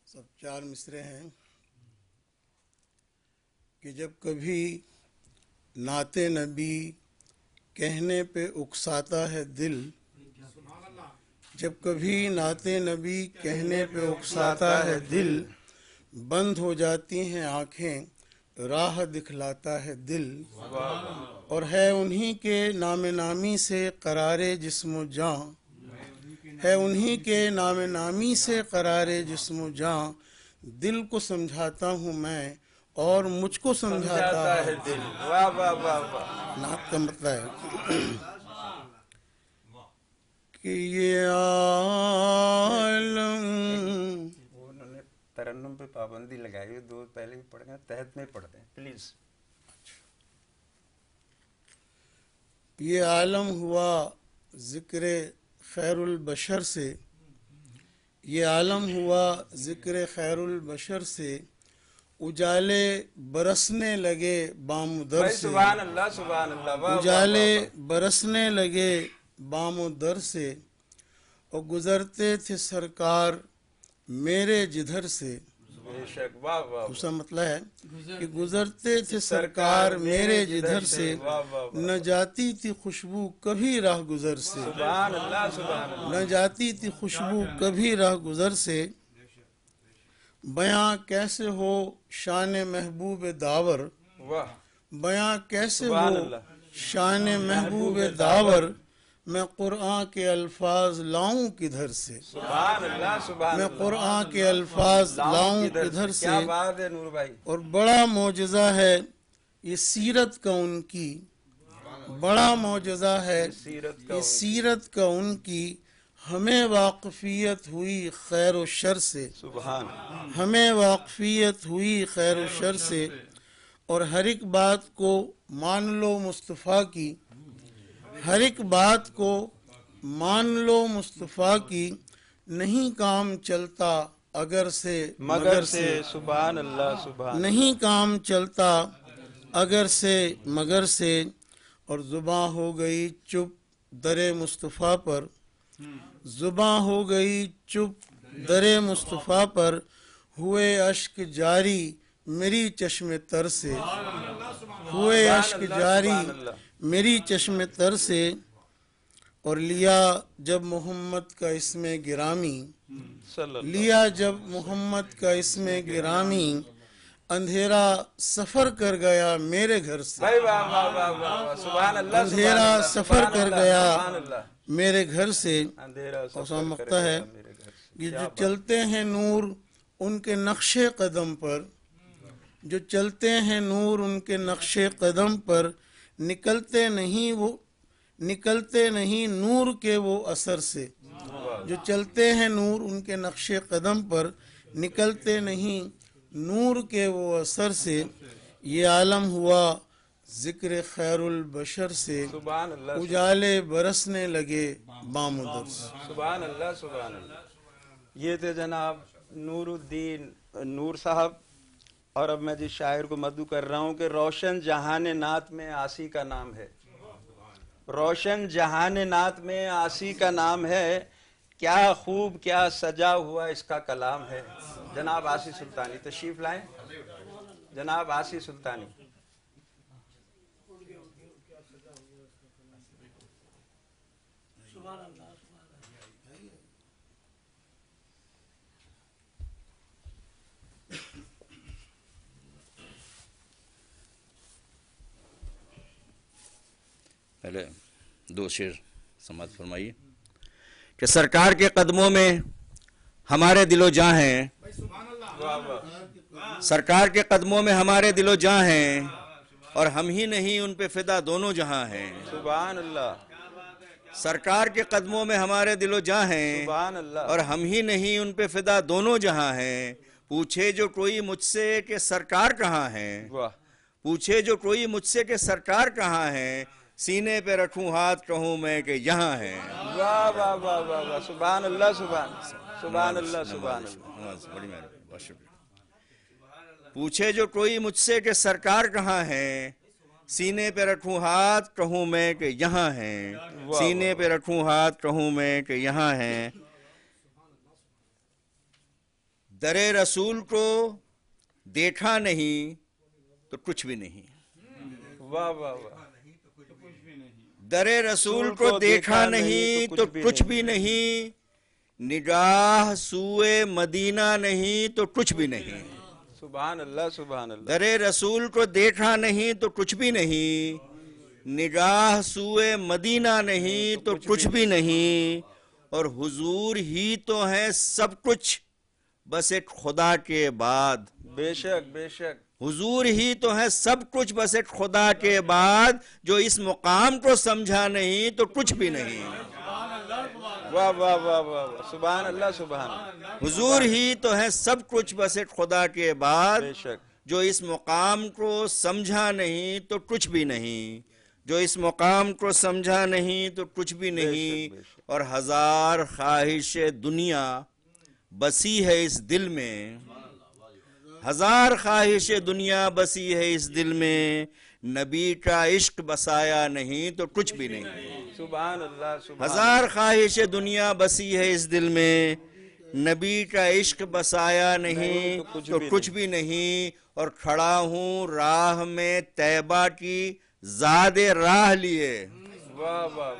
سب چار مصرے ہیں کہ جب کبھی نعت نبی کہنے پہ اکساتا ہے دل، جب کبھی نعت نبی کہنے پہ اکساتا ہے دل، بند ہو جاتی ہیں آنکھیں راہ دکھلاتا ہے دل، اور ہے انہی کے نام نامی سے قرار جسم و جاں، ہے انہی کے نام نامی سے قرار جسم و جاں، دل کو سمجھاتا ہوں میں اور مجھ کو سمجھاتا ہے دل. واہ واہ واہ واہ. نعت کا مطلب ہے کہ یہ عالم، انہوں نے ترنم پہ پابندی لگائی، دو پہلے بھی پڑھ گئے، تحت میں پڑھتے ہیں پلیز. یہ عالم ہوا ذکر خیر البشر سے، یہ عالم ہوا ذکر خیر البشر سے، اجالے برسنے لگے بام و در سے، سبحان اللہ سبحان اللہ. اجالے برسنے لگے بام و در سے، اور گزرتے تھے سرکار میرے جدھر سے، بے شک واہ واہ دوسرا مطلب ہے کہ گزرتے تھے سرکار میرے جدھر سے، نہ جاتی تھی خوشبو کبھی راہ گزر سے، سبحان اللہ سبحان اللہ نہ جاتی تھی خوشبو کبھی راہ گزر سے۔ بیاں کیسے ہو شان محبوب داور، واہ بیاں کیسے ہو سبحان اللہ۔ شان محبوب داور، میں قرآن کے الفاظ لاؤں کدھر سے، سبحان اللہ سبحان میں اللہ قرآن کے الفاظ لاؤں کدھر سے۔ کیا بات ہے نور بھائی، اور بڑا معجزہ ہے یہ سیرت کا ان کی، بڑا معجزہ ہے یہ سیرت کا ان کی، ہمیں واقفیت ہوئی خیر و شر سے، سبحان ہمیں واقفیت ہوئی خیر و شر سے۔ اور ہر ایک بات کو مان لو مصطفیٰ کی، ہر ایک بات کو مان لو مصطفیٰ کی، نہیں کام چلتا اگر سے مگر سے، سبحان اللہ سبحان نہیں کام چلتا اگر سے مگر سے۔ اور زباں ہو گئی چپ در مصطفیٰ پر، زباں ہو گئی چپ در مصطفیٰ پر، ہوئے اشک جاری میری چشم تر سے، ہوئے اشک جاری میری چشم تر سے۔ اور لیا جب محمد کا اسم گرامی، صلی اللہ لیا جب محمد کا اسم گرامی، اندھیرا سفر کر گیا میرے گھر سے، بھائی واہ واہ واہ واہ سبحان اللہ اندھیرا سفر کر گیا سبحان اللہ میرے گھر سے۔ اندھیرا اور سفر مقطع ہے کہ جو چلتے ہیں نور ان کے نقش قدم پر، جو چلتے ہیں نور ان کے نقش قدم پر، نکلتے نہیں نور کے وہ اثر سے، جو چلتے ہیں نور ان کے نقش قدم پر، نکلتے نہیں نور کے وہ اثر سے۔ یہ عالم ہوا ذکر خیر البشر سے، سبحان اللہ اجالے برسنے لگے بامدر سے۔ سبحان اللہ سبحان اللہ۔ یہ تھے جناب نور الدین نور صاحب، اور اب میں جس شاعر کو مدعو کر رہا ہوں کہ روشن جہان نعت میں آسی کا نام ہے، روشن جہان نعت میں آسی کا نام ہے، کیا خوب کیا سجا ہوا اس کا کلام ہے۔ جناب آسی سلطانی تشریف لائیں، جناب آسی سلطانی۔ پہلے دو شعر سماعت فرمائیے کہ سرکار کے قدموں میں ہمارے دل و جاں ہیں، سرکار کے قدموں میں ہمارے دل و جاں ہیں، اور ہم ہی نہیں ان پہ فدا دونوں جہاں ہیں۔ سبحان اللہ سرکار کے قدموں میں ہمارے دل و جاں ہیں، سبحان اللہ اور ہم ہی نہیں ان پہ فدا دونوں جہاں ہیں۔ پوچھے جو کوئی مجھ سے کہ سرکار کہاں ہیں، واہ پوچھے جو کوئی مجھ سے کہ سرکار کہاں ہیں، سینے پہ رکھوں ہاتھ کہوں میں کہ یہاں ہیں۔ واہ واہ واہ واہ واہ سبحان اللہ سبحان اللہ سبحان اللہ۔ بڑی مہربانی، بہت شکریہ۔ پوچھے جو کوئی مجھ سے کہ سرکار کہاں ہیں، سینے پہ رکھوں ہاتھ کہوں میں کہ یہاں ہیں، سینے پہ رکھوں ہاتھ کہوں میں کہ یہاں ہیں۔ در رسول کو دیکھا نہیں تو کچھ بھی نہیں، واہ واہ واہ در رسول کو دیکھا نہیں تو کچھ بھی نہیں، نگاہ سوئے مدینہ نہیں تو کچھ بھی نہیں۔ سبحان اللہ سبحان اللہ۔ در رسول کو دیکھا نہیں تو کچھ بھی نہیں، نگاہ سوئے مدینہ نہیں تو کچھ بھی نہیں، اور حضور ہی تو ہے سب کچھ بس ایک خدا کے بعد، بے شک بے شک حضور ہی تو ہے سب کچھ بس ایک خدا کے بعد، جو اس مقام کو سمجھا نہیں تو کچھ بھی نہیں۔ واہ واہ واہ واہ سبحان اللہ سبحان اللہ۔ حضور ہی تو ہے سب کچھ بس ایک خدا کے بعد، بے شک جو اس مقام کو سمجھا نہیں تو کچھ بھی نہیں، جو اس مقام کو سمجھا نہیں تو کچھ بھی نہیں، اور ہزار خواہش دنیا بسی ہے اس دل میں، ہزار خواہش دنیا بسی ہے اس دل میں، نبی کا عشق بسایا نہیں تو کچھ بھی نہیں۔ سبحان اللہ سبحان ہزار خواہش دنیا بسی ہے اس دل میں، نبی کا عشق بسایا نہیں تو کچھ بھی نہیں، اور کھڑا ہوں راہ میں طیبہ کی زاد راہ لیے، واہ واہ واہ،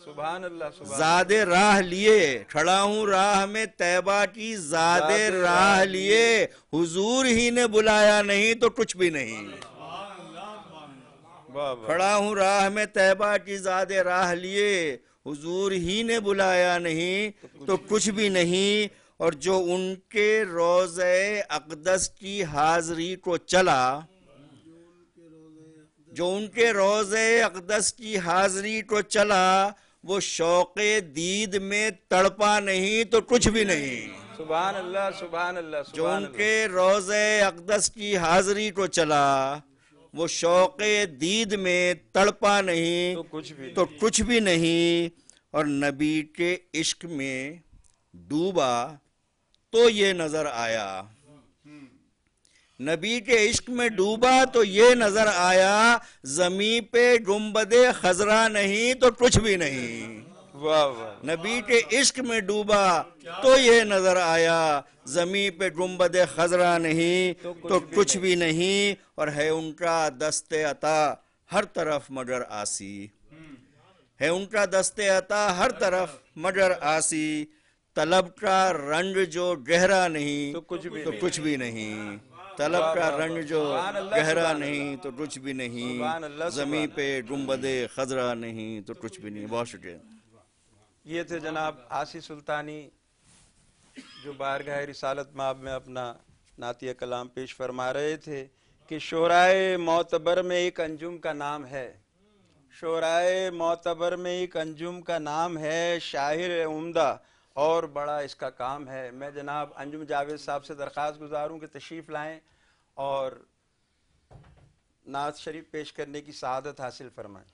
سبحان اللہ سبحان زاد راہ لیے، کھڑا ہوں راہ میں طیبہ کی زاد راہ لیے، حضور ہی نے بلایا نہیں تو کچھ بھی نہیں، کھڑا ہوں راہ میں طیبہ کی زاد راہ لیے، حضور ہی نے بلایا نہیں تو کچھ بھی نہیں، اور جو ان کے روضہ اقدس کی حاضری کو چلا، جو ان کے روضہ اقدس کی حاضری کو چلا، وہ شوق دید میں تڑپا نہیں تو کچھ بھی نہیں، سبحان اللہ سبحان اللہ جو ان کے روضہ اقدس کی حاضری کو چلا، وہ شوق دید میں تڑپا نہیں تو کچھ بھی نہیں، اور نبی کے عشق میں ڈوبا تو یہ نظر آیا، نبی کے عشق میں ڈوبا تو یہ نظر آیا، زمین پہ گنبد خضرا نہیں تو کچھ بھی نہیں، واہ واہ، نبی کے عشق میں ڈوبا تو یہ نظر آیا، زمین پہ گنبد خضرا نہیں تو کچھ بھی نہیں، اور ہے ان کا دست عطا ہر طرف مگر آسی، ہے ان کا دست عطا ہر طرف مگر آسی، طلب کا رنگ جو گہرا نہیں تو کچھ بھی نہیں، طلب کا رنگ جو گہرا نہیں تو کچھ بھی نہیں، زمین پہ گنبد خضرا نہیں تو کچھ بھی نہیں۔ بہت شکریہ۔ یہ تھے جناب آسی سلطانی جو بارگاہ رسالت مآب میں اپنا نعتیہ کلام پیش فرما رہے تھے کہ شورائے معتبر میں ایک انجم کا نام ہے، شورائے معتبر میں ایک انجم کا نام ہے، شاعر عمدہ اور بڑا اس کا کام ہے۔ میں جناب انجم جاوید صاحب سے درخواست گزاروں کہ تشریف لائیں اور نعت شریف پیش کرنے کی سعادت حاصل فرمائیں۔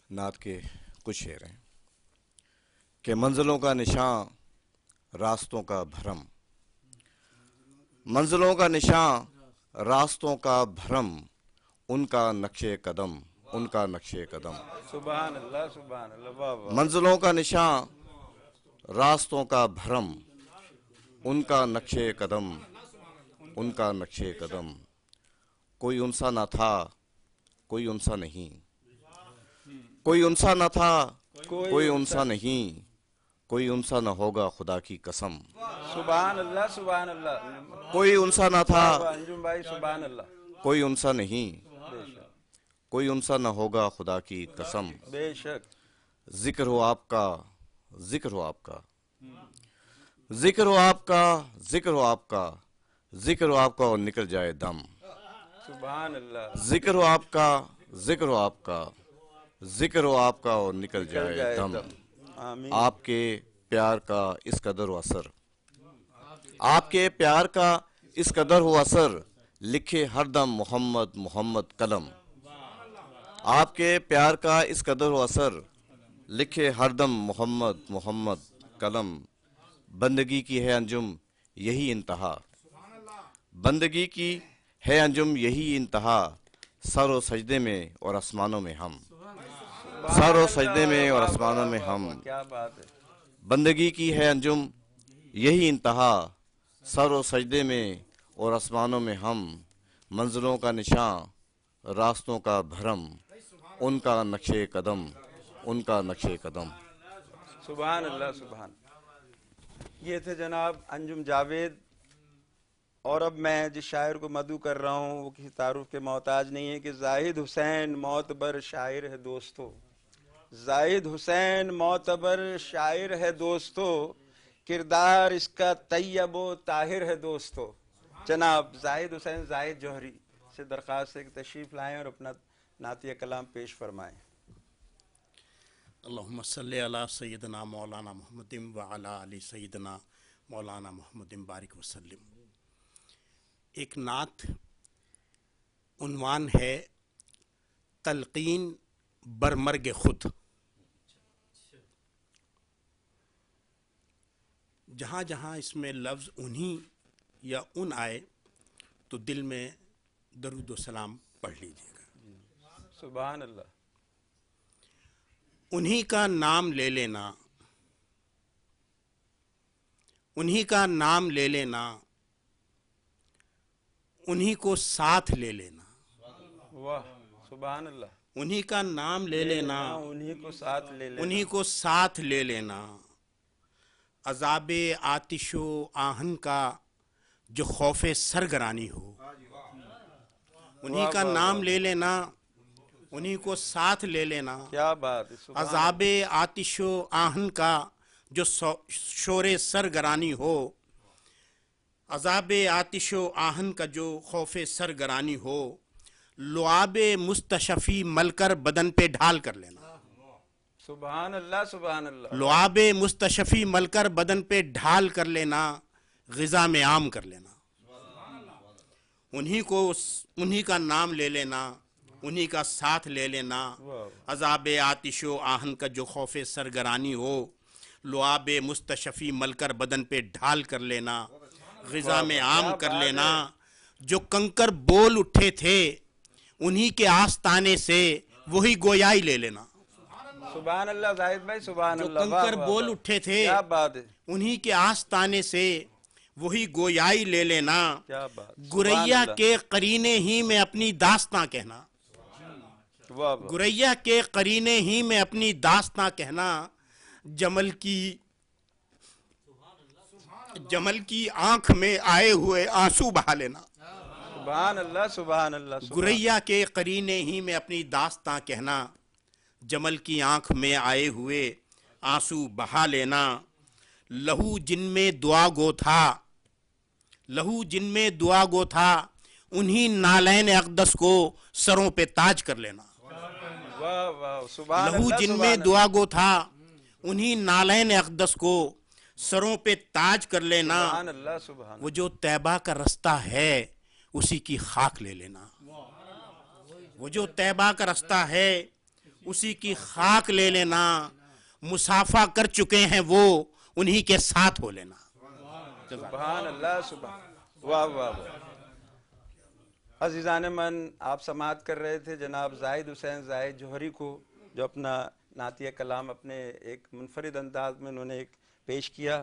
نعت کے کچھ شعر ہیں کہ منزلوں کا نشان راستوں کا بھرم، منزلوں کا نشان راستوں کا بھرم، ان کا نقش قدم، ان کا نقش قدم، سبحان اللہ سبحان اللہ، واہ واہ، منزلوں کا نشان راستوں کا بھرم، ان کا نقش قدم، ان کا نقش قدم، کوئی انسا نہ تھا کوئی انسا نہیں، کوئی انسا نہ تھا کوئی انسا نہیں، کوئی انسا نہ ہوگا خدا کی قسم، سبحان اللہ سبحان اللہ، کوئی انسا نہ تھا انجم بھائی سبحان اللہ، کوئی انسا نہیں، کوئی انسا نہ ہوگا خدا کی قسم، بے شک، ذکر ہو آپ کا، ذکر ہو آپ کا، ذکر ہو آپ کا، ذکر ہو آپ کا، ذکر ہو آپ کا اور نکل جائے دم، سبحان اللہ، ذکر ہو آپ کا، ذکر ہو آپ کا، ذکر ہو آپ کا اور نکل جائے دم، آمین، آپ کے پیار کا اس قدر و اثر، آپ کے پیار کا اس قدر و اثر، لکھے ہر دم محمد محمد قلم، آپ کے پیار کا اس قدر و اثر، لکھے ہر دم محمد محمد قلم، بندگی کی ہے انجم یہی انتہا، بندگی کی ہے انجم یہی انتہا، سر و سجدے میں اور آسمانوں میں ہم، سر و سجدے میں اور آسمانوں میں ہم، کیا بات ہے، بندگی کی ہے انجم یہی انتہا، سر و سجدے میں اور آسمانوں میں ہم، منزلوں کا نشان راستوں کا بھرم، ان کا نقش قدم، ان کا نقش قدم۔ سبحان اللہ سبحان، یہ تھے جناب انجم جاوید، اور اب میں جس شاعر کو مدعو کر رہا ہوں وہ کسی تعارف کے محتاج نہیں ہے کہ زاہد حسین معتبر شاعر ہے دوستو، زاہد حسین معتبر شاعر ہے دوستو، کردار اس کا طیب و طاہر ہے دوستو۔ جناب زاہد حسین زاہد جوہری سے درخواست ہے کہ تشریف لائیں اور اپنا نعتیہ کلام پیش فرمائیں۔ اللہم صلی علی سیدنا مولانا محمد وعلی علی سیدنا مولانا محمد بارک وسلم۔ ایک نعت عنوان ہے تلقین برمرگ خود۔ جہاں جہاں اس میں لفظ انہی یا ان آئے تو دل میں درود و سلام پڑھ لیجیے گا۔ سبحان اللہ۔ انہی کا نام لے لینا، انہی کا نام لے لینا، انہی کو ساتھ لے لینا، واہ سبحان اللہ۔ انہی کا نام لے لینا، انہی کو ساتھ لے لینا، انہی کو ساتھ لے لینا، عذاب آتش و آہن کا جو خوف سرگرانی ہو، انہی کا نام لے لینا، انہی کو ساتھ لے لینا، کیا بات ہے، سبحان عذاب آتش و آہن کا جو شور سرگرانی ہو، عذاب آتش و آہن کا جو خوف سرگرانی ہو، لعاب مستشفی مل کر بدن پہ ڈھال کر لینا، سبحان اللہ سبحان اللہ۔ لعاب مستشفی مل کر بدن پہ ڈھال کر لینا، غذا میں عام کر لینا، انہی کا نام لے لینا، انہی کا ساتھ لے لینا، عذاب آتش و آہن کا جو خوف سرگرانی ہو، لعاب مستشفی مل کر بدن پہ ڈھال کر لینا، غذا میں عام کر لینا، جو کنکر بول اٹھے تھے انہی کے آستانے سے وہی گویائی لے لینا، سبحان اللہ زاہد بھائی سبحان جو اللہ۔ کنکر بول اٹھے تھے کیا بات ہے، انہی کے آستانے سے وہی گویائی لے لینا، کیا بات، گریا کے قرینے ہی میں اپنی داستاں کہنا، واہ واہ، گریا کے قرینے ہی میں اپنی داستاں کہنا، جمل کی آنکھ میں آئے ہوئے آنسو بہا لینا، سبحان اللہ سبحان اللہ۔ گریا کے قرینے ہی میں اپنی داستاں کہنا، جمل کی آنکھ میں آئے ہوئے آنسو بہا لینا، لہو جن میں دعا گو تھا، لہو جن میں دعا گو تھا، انہی نالین اقدس کو سروں پہ تاج کر لینا، واہ واہ سبحان اللہ، لہو جن میں دعا گو تھا، انہی نالین اقدس کو سروں پہ تاج کر لینا، سبحان اللہ سبحان۔ وہ جو طیبہ کا رستہ ہے اسی کی خاک لے لینا، وہ جو طیبہ کا رستہ ہے اسی کی خاک لے لینا، مسافہ کر چکے ہیں وہ انہی کے ساتھ ہو لینا، سبحان اللہ سبحان، واہ واہ واہ۔ عزیزان من، آپ سماعت کر رہے تھے جناب زاہد حسین زاہد جوہری کو، جو اپنا نعتیہ کلام اپنے ایک منفرد انداز میں انہوں نے ایک پیش کیا،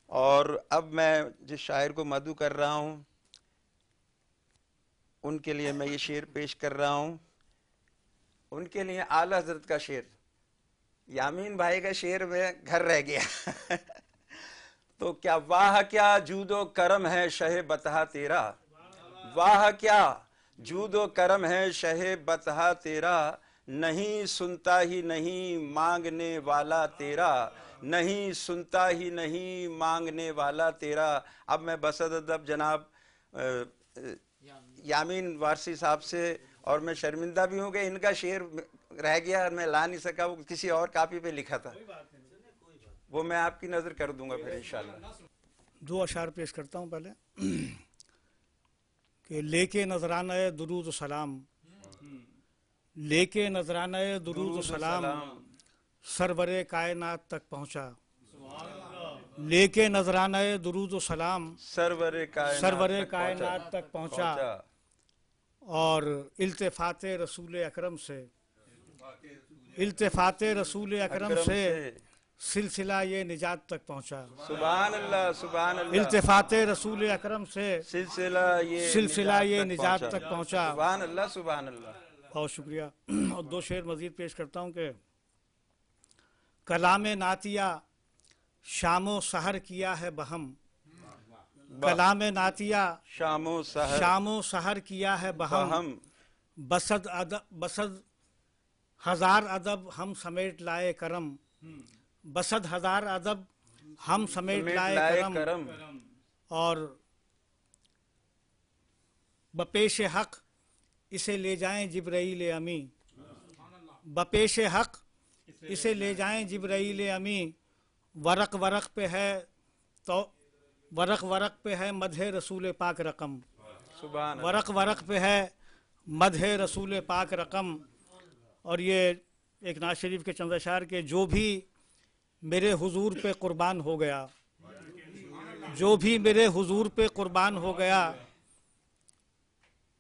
اور اب میں جس شاعر کو مدعو کر رہا ہوں ان کے لیے میں یہ شعر پیش کر رہا ہوں، ان کے لیے اعلیٰ حضرت کا شعر، یامین بھائی کا شعر میں گھر رہ گیا تو کیا واہ کیا جود و کرم ہے شہ بطحہ تیرا، واہ کیا جود و کرم ہے شہ بطحہ تیرا، نہیں سنتا ہی نہیں مانگنے والا تیرا، نہیں سنتا ہی نہیں مانگنے والا تیرا۔ اب میں بسد ادب جناب یامین وارسی صاحب سے، اور میں شرمندہ بھی ہوں کہ ان کا شعر رہ گیا، میں لا نہیں سکا، وہ کسی اور کاپی پہ لکھا تھا، وہ میں آپ کی نظر کر دوں گا پھر انشاءاللہ۔ دو اشعار پیش کرتا ہوں پہلے کہ لے کے نذرانہ درود و سلام، لے کے نذرانہ درود و سلام سرور کائنات تک پہنچا، لے کے نذرانہ درود و سلام سرور کائنات تک پہنچا، اور التفات رسول اکرم سے، التفات رسول اکرم سے سلسلہ یہ نجات تک پہنچا، سبحان اللہ سبحان اللہ، التفات رسول اکرم سے سلسلہ یہ نجات تک پہنچا، سبحان اللہ سبحان اللہ۔ بہت شکریہ۔ اور دو شعر مزید پیش کرتا ہوں کہ کلام نعتیہ شام و سحر کیا ہے بہم، کلام نعتیہ شام و سحر کیا ہے بہم، بسد ہزار ادب ہم سمیٹ لائے کرم، بسد ہزار ادب ہم سمیٹ لائے کرم، اور بپیش حق اسے لے جائیں جبرائیل امی، بپیش حق اسے لے جائیں جبرائیل امی، ورق ورق پہ ہے تو ورق ورق پہ ہے مدح رسول پاک رقم، ورق ورق پہ ہے مدح رسول پاک رقم۔ اور یہ ایک نعت شریف کے چند اشعار کے، جو بھی میرے حضور پہ قربان ہو گیا، جو بھی میرے حضور پہ قربان ہو گیا،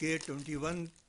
K21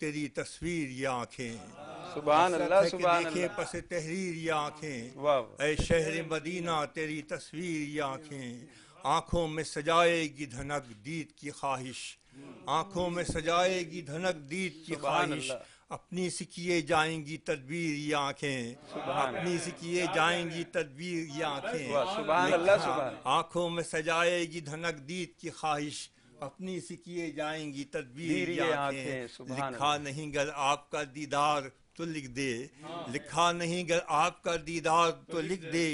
تیری تصویر یہ آنکھیں، سبحان اللہ سبحان دیکھیں اللہ، پس تحریر یہ آنکھیں، واہ اے شہر مدینہ تیری تصویر یہ آنکھیں، آنکھوں میں سجائے گی دھنک دید کی خواہش، آنکھوں میں سجائے گی دھنک دید کی سبحان خواہش، اللہ، اپنی سے کیے جائیں گی تدبیر یہ آنکھیں، اپنی سے کیے جائیں گی تدبیر یہ آنکھیں، واہ سبحان اللہ سبحان، آنکھوں میں سجائے گی دھنک دید کی خواہش، اپنی سے کیے جائیں گی تدبیر یہ آنکھیں، لکھا نہیں گر آپ کا دیدار تو لکھ دے، لکھا نہیں گر آپ کا دیدار تو لکھ دے،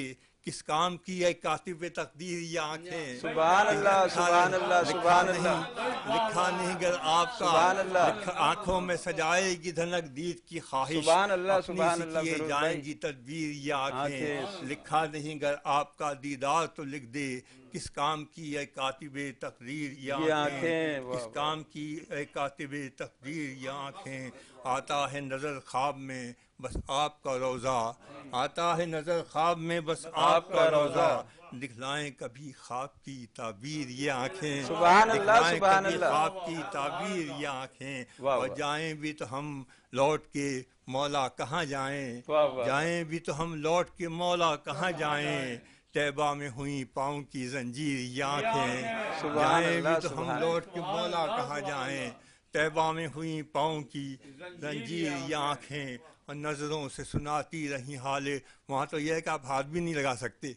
کس کام کی ہے کاتب تقدیر یہ آنکھیں، سبحان اللہ سبحان اللہ سبحان اللہ، لکھا نہیں گر آپ سبحان اللہ، کا آنکھوں میں سجائے گی دھنک دید کی خواہش، سبحان اللہ اپنی سبحان سے اللہ، کیے فیروز جائیں بھائی، گی تدبیر یہ آنکھیں، آنکھیں، لکھا نہیں گر آپ کا دیدار تو لکھ دے، کس کام کی ہے کاتب تقدیر یہ آنکھیں، کس کام کی ہے کاتب تقدیر یہ آنکھیں، آتا ہے نظر خواب میں بس آپ کا روضہ، آتا ہے نظر خواب میں بس آپ کا روضہ، دکھلائیں کبھی خواب کی تعبیر یہ آنکھیں، سبحان اللہ دکھلائیں سبحان کبھی اللہ، خواب کی تعبیر یہ آنکھیں، واہ اور واہ، جائیں بھی تو ہم لوٹ کے مولا کہاں جائیں، واہ واہ، جائیں بھی تو ہم لوٹ کے مولا کہاں جائیں، طیبہ میں ہوئی پاؤں کی زنجیر یہ آنکھیں، سبحان جائیں بھی اللہ تو ہم سبحان، لوٹ کے مولا کہاں جائیں، طیبہ میں ہوئی پاؤں کی زنجیر یہ آنکھیں، اور نظروں سے سناتی رہی حالے، وہاں تو یہ ہے کہ آپ ہاتھ بھی نہیں لگا سکتے،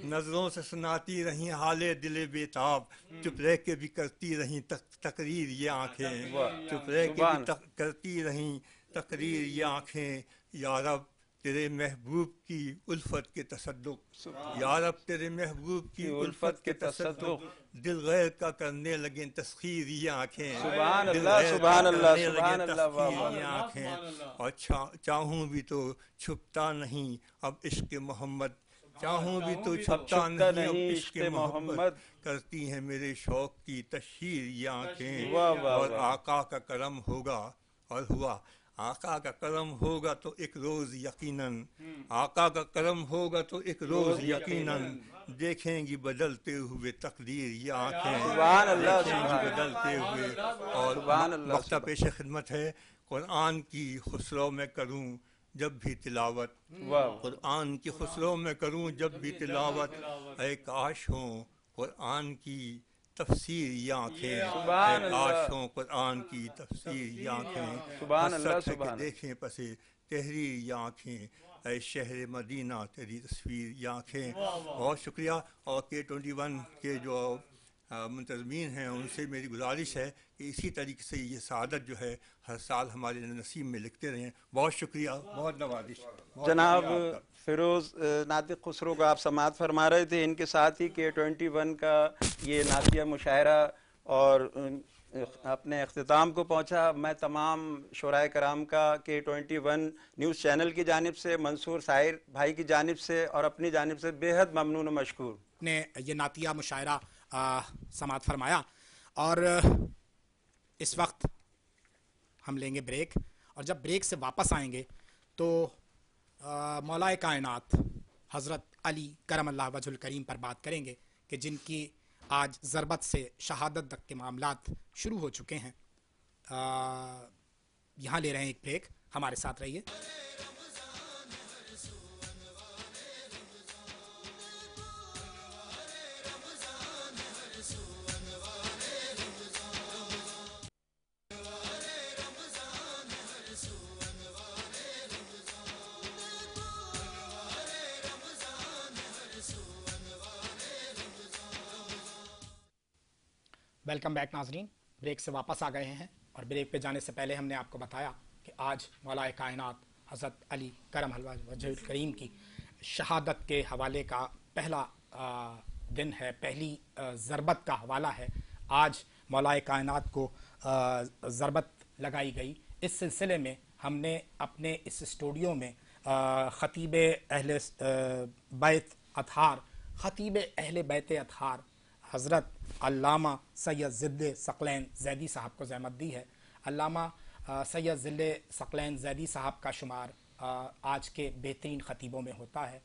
نظروں سے سناتی رہی حالے دل بےتاب، چپ رہ کے بھی کرتی رہی تقریر یہ آنکھیں، چپ رہ کے بھی کرتی رہی تقریر یہ آنکھیں، یا رب تیرے محبوب کی الفت کے تصدق، یا رب تیرے محبوب کی الفت کے تصدق، دل غیر کا کرنے لگیں تسخیر یہ آنکھیں، سبحان دل اللہ غیر کا سبحان اللہ کرنے سبحان لگیں اللہ، واہ تسخیر واہ، یہ آنکھیں، اور چاہوں بھی تو چھپتا نہیں اب عشق محمد، چاہوں بھی تو چھپتا نہیں اب عشق محمد، کرتی ہیں میرے شوق کی تشہیر یہ آنکھیں، واہ واہ اور واہ، آقا کا کرم ہوگا اور ہوا، آقا کا کرم ہوگا تو ایک روز یقیناً، آقا کا کرم ہوگا تو ایک روز یقیناً، دیکھیں گی بدلتے ہوئے تقدیر یہ آنکھیں، سبحان اللہ دیکھیں گی سبحان بدلتے ہوئے، اور سبحان اللہ وقتہ پیش خدمت ہے، قرآن کی خسرو میں کروں جب بھی تلاوت، قرآن کی خسرو میں کروں جب بھی تلاوت، اے کاش ہوں قرآن کی تفسیر یہ آنکھیں، سبحان اے اللہ، کاش ہوں قرآن کی تفسیر یہ آنکھیں، سبحان اللہ حسرت ہے کہ سبحان، دیکھیں پسے تحریر یہ آنکھیں، اے شہر مدینہ تیری تصویر یہ آنکھیں، بہت شکریہ، اور K21 کے جو منتظمین ہیں ان سے میری گزارش ہے کہ اسی طریقے سے یہ سعادت جو ہے ہر سال ہمارے نصیب میں لکھتے رہیں، بہت شکریہ، بہت نوازش۔ جناب فیروز ناطق خسرو کو آپ سماعت فرما رہے تھے، ان کے ساتھ ہی K21 کا یہ نعتیہ مشاعرہ اور اپنے اختتام کو پہنچا۔ میں تمام شعراء کرام کا K21 نیوز چینل کی جانب سے، منصور ساحر بھائی کی جانب سے اور اپنی جانب سے بے حد ممنون و مشکور۔ نے یہ نعتیہ مشاعرہ سماعت فرمایا، اور اس وقت ہم لیں گے بریک، اور جب بریک سے واپس آئیں گے تو مولا کائنات حضرت علی کرم اللہ وجہ الکریم پر بات کریں گے کہ جن کی آج ضربت سے شہادت تک کے معاملات شروع ہو چکے ہیں۔ یہاں لے رہے ہیں ایک بریک، ہمارے ساتھ رہیے۔ ویلکم بیک ناظرین، بریک سے واپس آ گئے ہیں، اور بریک پہ جانے سے پہلے ہم نے آپ کو بتایا کہ آج مولا کائنات حضرت علی کرم اللہ وجہ الکریم کی شہادت کے حوالے کا پہلا دن ہے، پہلی ضربت کا حوالہ ہے۔ آج مولا کائنات کو ضربت لگائی گئی۔ اس سلسلے میں ہم نے اپنے اس اسٹوڈیو میں خطیب اہل بیت اطہار، خطیب اہل بیت اطہار حضرت علامہ سید ضد ثقلین زیدی صاحب کو زحمت دی ہے۔ علامہ سید ضد ثقلین زیدی صاحب کا شمار آج کے بہترین خطیبوں میں ہوتا ہے۔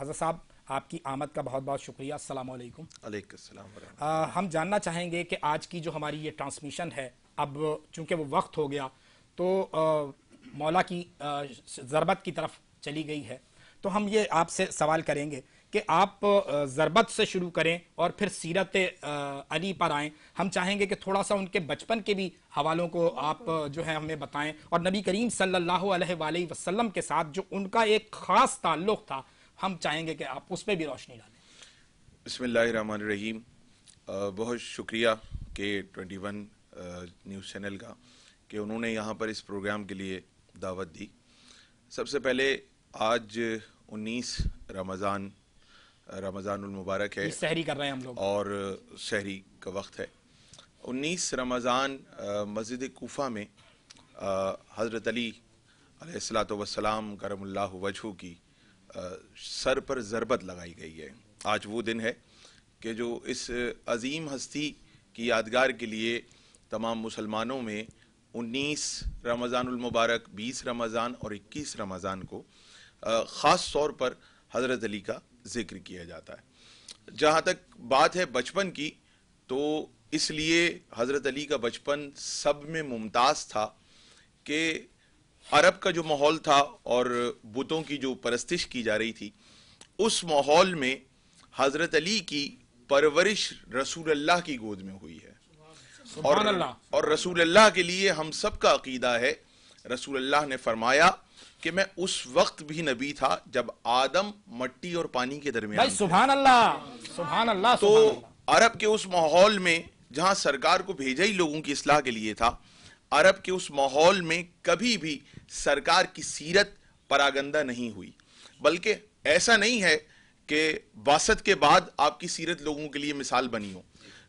حضرت صاحب، آپ کی آمد کا بہت بہت شکریہ۔ السلام علیکم۔ علیکم السلام۔ ہم جاننا چاہیں گے کہ آج کی جو ہماری یہ ٹرانسمیشن ہے، اب چونکہ وہ وقت ہو گیا تو مولا کی ضربت کی طرف چلی گئی ہے. تو ہم یہ آپ سے سوال کریں گے کہ آپ ضربت سے شروع کریں اور پھر سیرت علی پر آئیں. ہم چاہیں گے کہ تھوڑا سا ان کے بچپن کے بھی حوالوں کو آپ جو ہے ہمیں بتائیں, اور نبی کریم صلی اللہ علیہ وآلہ وسلم کے ساتھ جو ان کا ایک خاص تعلق تھا, ہم چاہیں گے کہ آپ اس پہ بھی روشنی ڈالیں. بسم اللہ الرحمن الرحیم. بہت شکریہ کہ 21 نیوز چینل کا کہ انہوں نے یہاں پر اس پروگرام کے لیے دعوت دی. سب سے پہلے آج 19 رمضان المبارک ہے, سحری کر رہے ہیں ہم لوگ, اور سحری کا وقت ہے. 19 رمضان مسجد کوفہ میں حضرت علی علیہ الصلوۃ والسلام کرم اللہ وجہہ کی سر پر ضربت لگائی گئی ہے. آج وہ دن ہے کہ جو اس عظیم ہستی کی یادگار کے لیے تمام مسلمانوں میں 19 رمضان المبارک, 20 رمضان اور 21 رمضان کو خاص طور پر حضرت علی کا ذکر کیا جاتا ہے. جہاں تک بات ہے بچپن کی, تو اس لیے حضرت علی کا بچپن سب میں ممتاز تھا کہ عرب کا جو ماحول تھا اور بتوں کی جو پرستش کی جا رہی تھی, اس ماحول میں حضرت علی کی پرورش رسول اللہ کی گود میں ہوئی ہے. سبحان اللہ. اور رسول اللہ کے لیے ہم سب کا عقیدہ ہے, رسول اللہ نے فرمایا کہ میں اس وقت بھی نبی تھا جب آدم مٹی اور پانی کے درمیان. سبحان اللہ, سبحان اللہ. تو عرب کے اس ماحول میں جہاں سرکار کو بھیجا ہی لوگوں کی اصلاح کے لیے تھا, عرب کے اس ماحول میں کبھی بھی سرکار کی سیرت پراگندہ نہیں ہوئی. بلکہ ایسا نہیں ہے کہ بعثت کے بعد آپ کی سیرت لوگوں کے لیے مثال بنی ہو.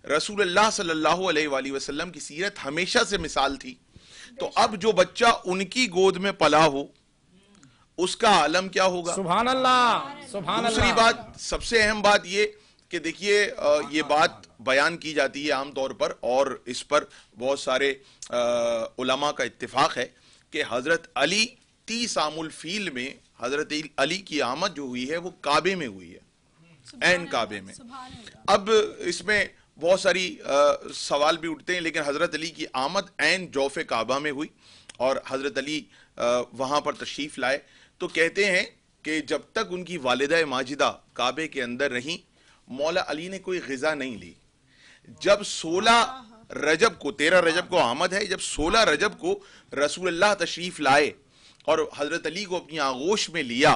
رسول اللہ صلی اللہ علیہ وآلہ وسلم کی سیرت ہمیشہ سے مثال تھی. تو اب جو بچہ ان کی گود میں پلا ہو, اس کا عالم کیا ہوگا. سبحان اللہ, سبحان اللہ. دوسری بات, سب سے اہم بات یہ کہ دیکھیے یہ بات بیان کی جاتی ہے عام طور پر, اور اس پر بہت سارے علماء کا اتفاق ہے کہ حضرت علی 30 عام الفیل میں حضرت علی کی آمد جو ہوئی ہے وہ کعبے میں ہوئی ہے, عین کعبے میں. اب اس میں بہت ساری سوال بھی اٹھتے ہیں, لیکن حضرت علی کی آمد عین جوف کعبہ میں ہوئی اور حضرت علی وہاں پر تشریف لائے. تو کہتے ہیں کہ جب تک ان کی والدہ ماجدہ کعبے کے اندر رہیں, مولا علی نے کوئی غذا نہیں لی. جب 16 رجب کو, 13 رجب کو آمد ہے, جب 16 رجب کو رسول اللہ تشریف لائے اور حضرت علی کو اپنی آغوش میں لیا,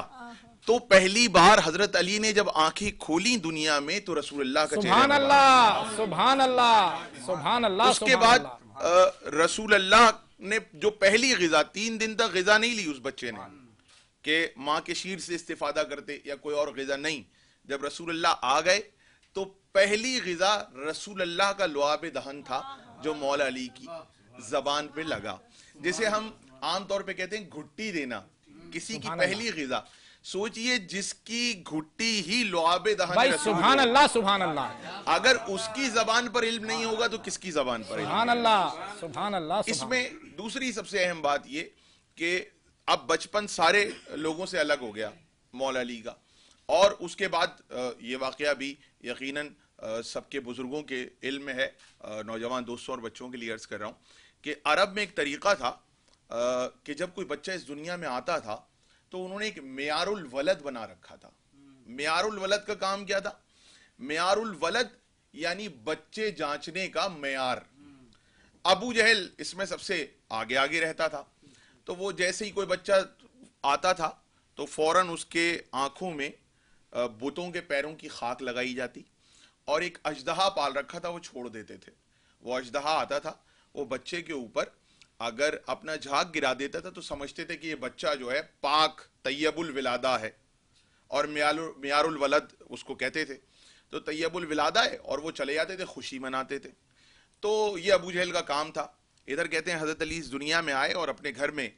تو پہلی بار حضرت علی نے جب آنکھیں کھولی دنیا میں تو رسول اللہ کا چہرہ. سبحان اللہ, سبحان اللہ, سبحان اللہ. اس کے بعد رسول اللہ نے جو پہلی غذا, 3 دن تک غذا نہیں لی اس بچے نے کہ ماں کے شیر سے استفادہ کرتے یا کوئی اور غذا نہیں. جب رسول اللہ آ گئے تو پہلی غذا رسول اللہ کا لعاب دہن تھا جو مولا علی کی زبان پہ لگا. جسے ہم عام طور پہ کہتے ہیں گھٹی دینا, کسی کی پہلی غذا. سوچئے جس کی گھٹی ہی لعاب دہن. بھائی سبحان اللہ, سبحان اللہ. اگر اس کی زبان پر علم نہیں ہوگا تو کس کی زبان پر علم. سبحان اللہ, سبحان اللہ. اس میں دوسری سب سے اہم بات یہ کہ اب بچپن سارے لوگوں سے الگ ہو گیا مولا علی کا, اور اس کے بعد یہ واقعہ بھی یقیناً سب کے بزرگوں کے علم میں ہے, نوجوان دوستوں اور بچوں کے لیے عرض کر رہا ہوں کہ عرب میں ایک طریقہ تھا کہ جب کوئی بچہ اس دنیا میں آتا تھا تو انہوں نے ایک معیار الولد بنا رکھا تھا. معیار الولد کا کام کیا تھا؟ معیار الولد یعنی بچے جانچنے کا معیار. ابو جہل اس میں سب سے آگے آگے رہتا تھا. تو وہ جیسے ہی کوئی بچہ آتا تھا تو فوراً اس کے آنکھوں میں بتوں کے پیروں کی خاک لگائی جاتی, اور ایک اژدہا پال رکھا تھا وہ چھوڑ دیتے تھے. وہ اژدہا آتا تھا, وہ بچے کے اوپر اگر اپنا جھاگ گرا دیتا تھا تو سمجھتے تھے کہ یہ بچہ جو ہے پاک طیب الولادہ ہے, اور معیار الولد اس کو کہتے تھے. تو طیب الولادہ ہے, اور وہ چلے جاتے تھے, خوشی مناتے تھے. تو یہ ابو جہل کا کام تھا. ادھر کہتے ہیں حضرت علی اس دنیا میں آئے اور اپنے گھر میں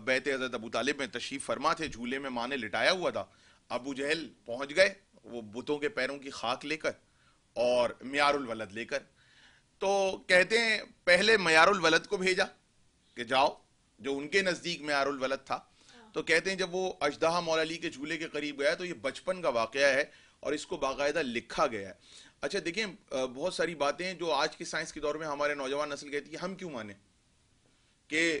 بیت حضرت ابو طالب میں تشریف فرما تھے, جھولے میں ماں نے لٹایا ہوا تھا. ابو جہل پہنچ گئے وہ بتوں کے پیروں کی خاک لے کر اور معیار الولد لے کر. تو کہتے ہیں پہلے معیار الولد کو بھیجا کہ جاؤ, جو ان کے نزدیک معیار الولد تھا. تو کہتے ہیں جب وہ اژدہا مولا علی کے جھولے کے قریب گیا تو یہ بچپن کا واقعہ ہے اور اس کو باقاعدہ لکھا گیا ہے. اچھا دیکھیں, بہت ساری باتیں جو آج کی سائنس کے دور میں ہمارے نوجوان نسل کہتی ہے ہم کیوں مانیں کہ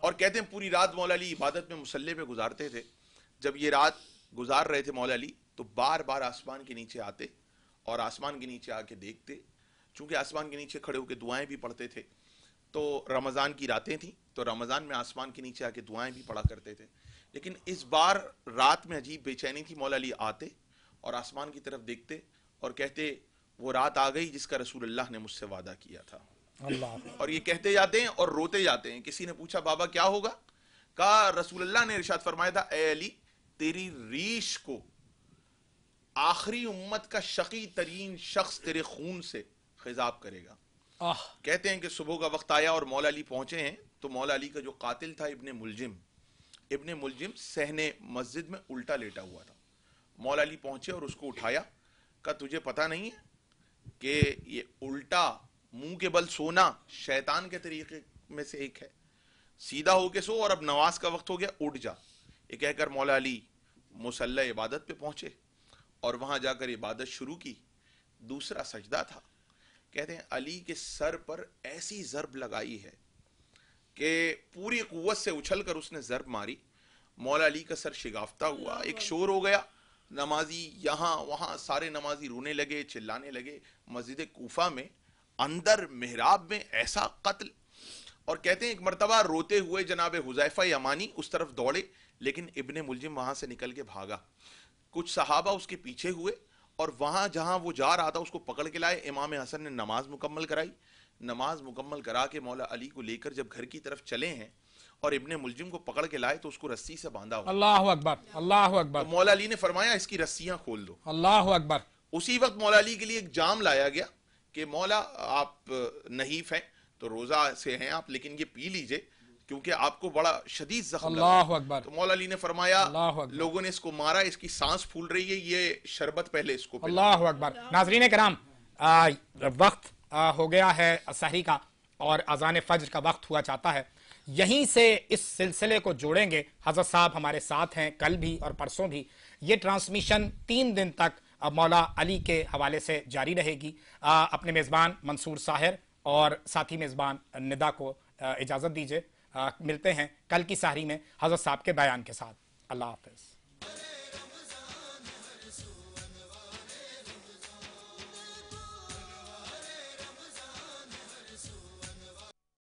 اور کہتے ہیں پوری رات مولا علی عبادت میں مصلی پہ گزارتے تھے. جب یہ رات گزار رہے تھے مولا علی تو بار بار آسمان کے نیچے آتے اور آسمان کے نیچے آ کے دیکھتے. چونکہ آسمان کے نیچے کھڑے ہو کے دعائیں بھی پڑھتے تھے تو رمضان کی راتیں تھیں تو رمضان میں آسمان کے نیچے آ کے دعائیں بھی پڑھا کرتے تھے. لیکن اس بار رات میں عجیب بے چینی تھی. مولا علی آتے اور آسمان کی طرف دیکھتے اور کہتے وہ رات آ گئی جس کا رسول اللہ نے مجھ سے وعدہ کیا تھا. اور یہ کہتے جاتے ہیں اور روتے جاتے ہیں. کسی نے پوچھا بابا کیا ہوگا؟ کہا رسول اللہ نے ارشاد فرمایا تھا اے علی تیری ریش کو آخری امت کا شقی ترین شخص تیرے خون سے خضاب کرے گا. کہتے ہیں کہ صبح کا وقت آیا اور مولا علی پہنچے ہیں تو مولا علی کا جو قاتل تھا ابن ملجم صحن مسجد میں الٹا لیٹا ہوا تھا. مولا علی پہنچے اور اس کو اٹھایا. کہا تجھے پتہ نہیں ہے کہ یہ الٹا منہ کے بل سونا شیطان کے طریقے میں سے ایک ہے. سیدھا ہو کے سو اور اب نماز کا وقت ہو گیا اٹھ جا. یہ کہہ کر مولا علی مصلی عبادت پہ پہنچے اور وہاں جا کر عبادت شروع کی. دوسرا سجدہ تھا. کہتے ہیں علی کے سر پر ایسی ضرب لگائی ہے کہ پوری قوت سے اچھل کر اس نے ضرب ماری. مولا علی کا سر شگافتہ ہوا. ایک شور ہو گیا. نمازی یہاں وہاں سارے نمازی رونے لگے چلانے لگے. مسجد کوفہ میں اندر محراب میں ایسا قتل. اور کہتے ہیں ایک مرتبہ روتے ہوئے جناب حذیفہ یمانی اس طرف دوڑے لیکن ابن ملجم وہاں سے نکل کے بھاگا. کچھ صحابہ اس کے پیچھے ہوئے اور وہاں جہاں وہ جا رہا تھا اس کو پکڑ کے لائے. امام حسن نے نماز مکمل کرائی. نماز مکمل کرا کے مولا علی کو لے کر جب گھر کی طرف چلے ہیں اور ابن ملجم کو پکڑ کے لائے تو اس کو رسی سے باندھا ہوا. اللہ اکبر اللہ اکبر. تو مولا علی نے فرمایا اس کی رسیاں کھول دو. اللہ اکبر. اسی وقت مولا علی کے لیے ایک جام لایا گیا کہ مولا آپ نحیف ہیں تو روزہ سے ہیں آپ لیکن یہ پی لیجئے کیونکہ آپ کو بڑا شدید زخم لگا. اللہ اکبر. تو مولا علی نے فرمایا لوگوں نے اس کو مارا اس کی سانس پھول رہی ہے یہ شربت پہلے اس کو پلا. اللہ اکبر. ناظرین کرام وقت ہو گیا ہے سحری کا اور اذان فجر کا وقت ہوا چاہتا ہے. یہیں سے اس سلسلے کو جوڑیں گے. حضرت صاحب ہمارے ساتھ ہیں کل بھی اور پرسوں بھی. یہ ٹرانسمیشن 3 دن تک مولا علی کے حوالے سے جاری رہے گی. اپنے میزبان منصور ساحر اور ساتھی میزبان ندا کو اجازت دیجیے. ملتے ہیں کل کی سحری میں حضرت صاحب کے بیان کے ساتھ. اللہ حافظ.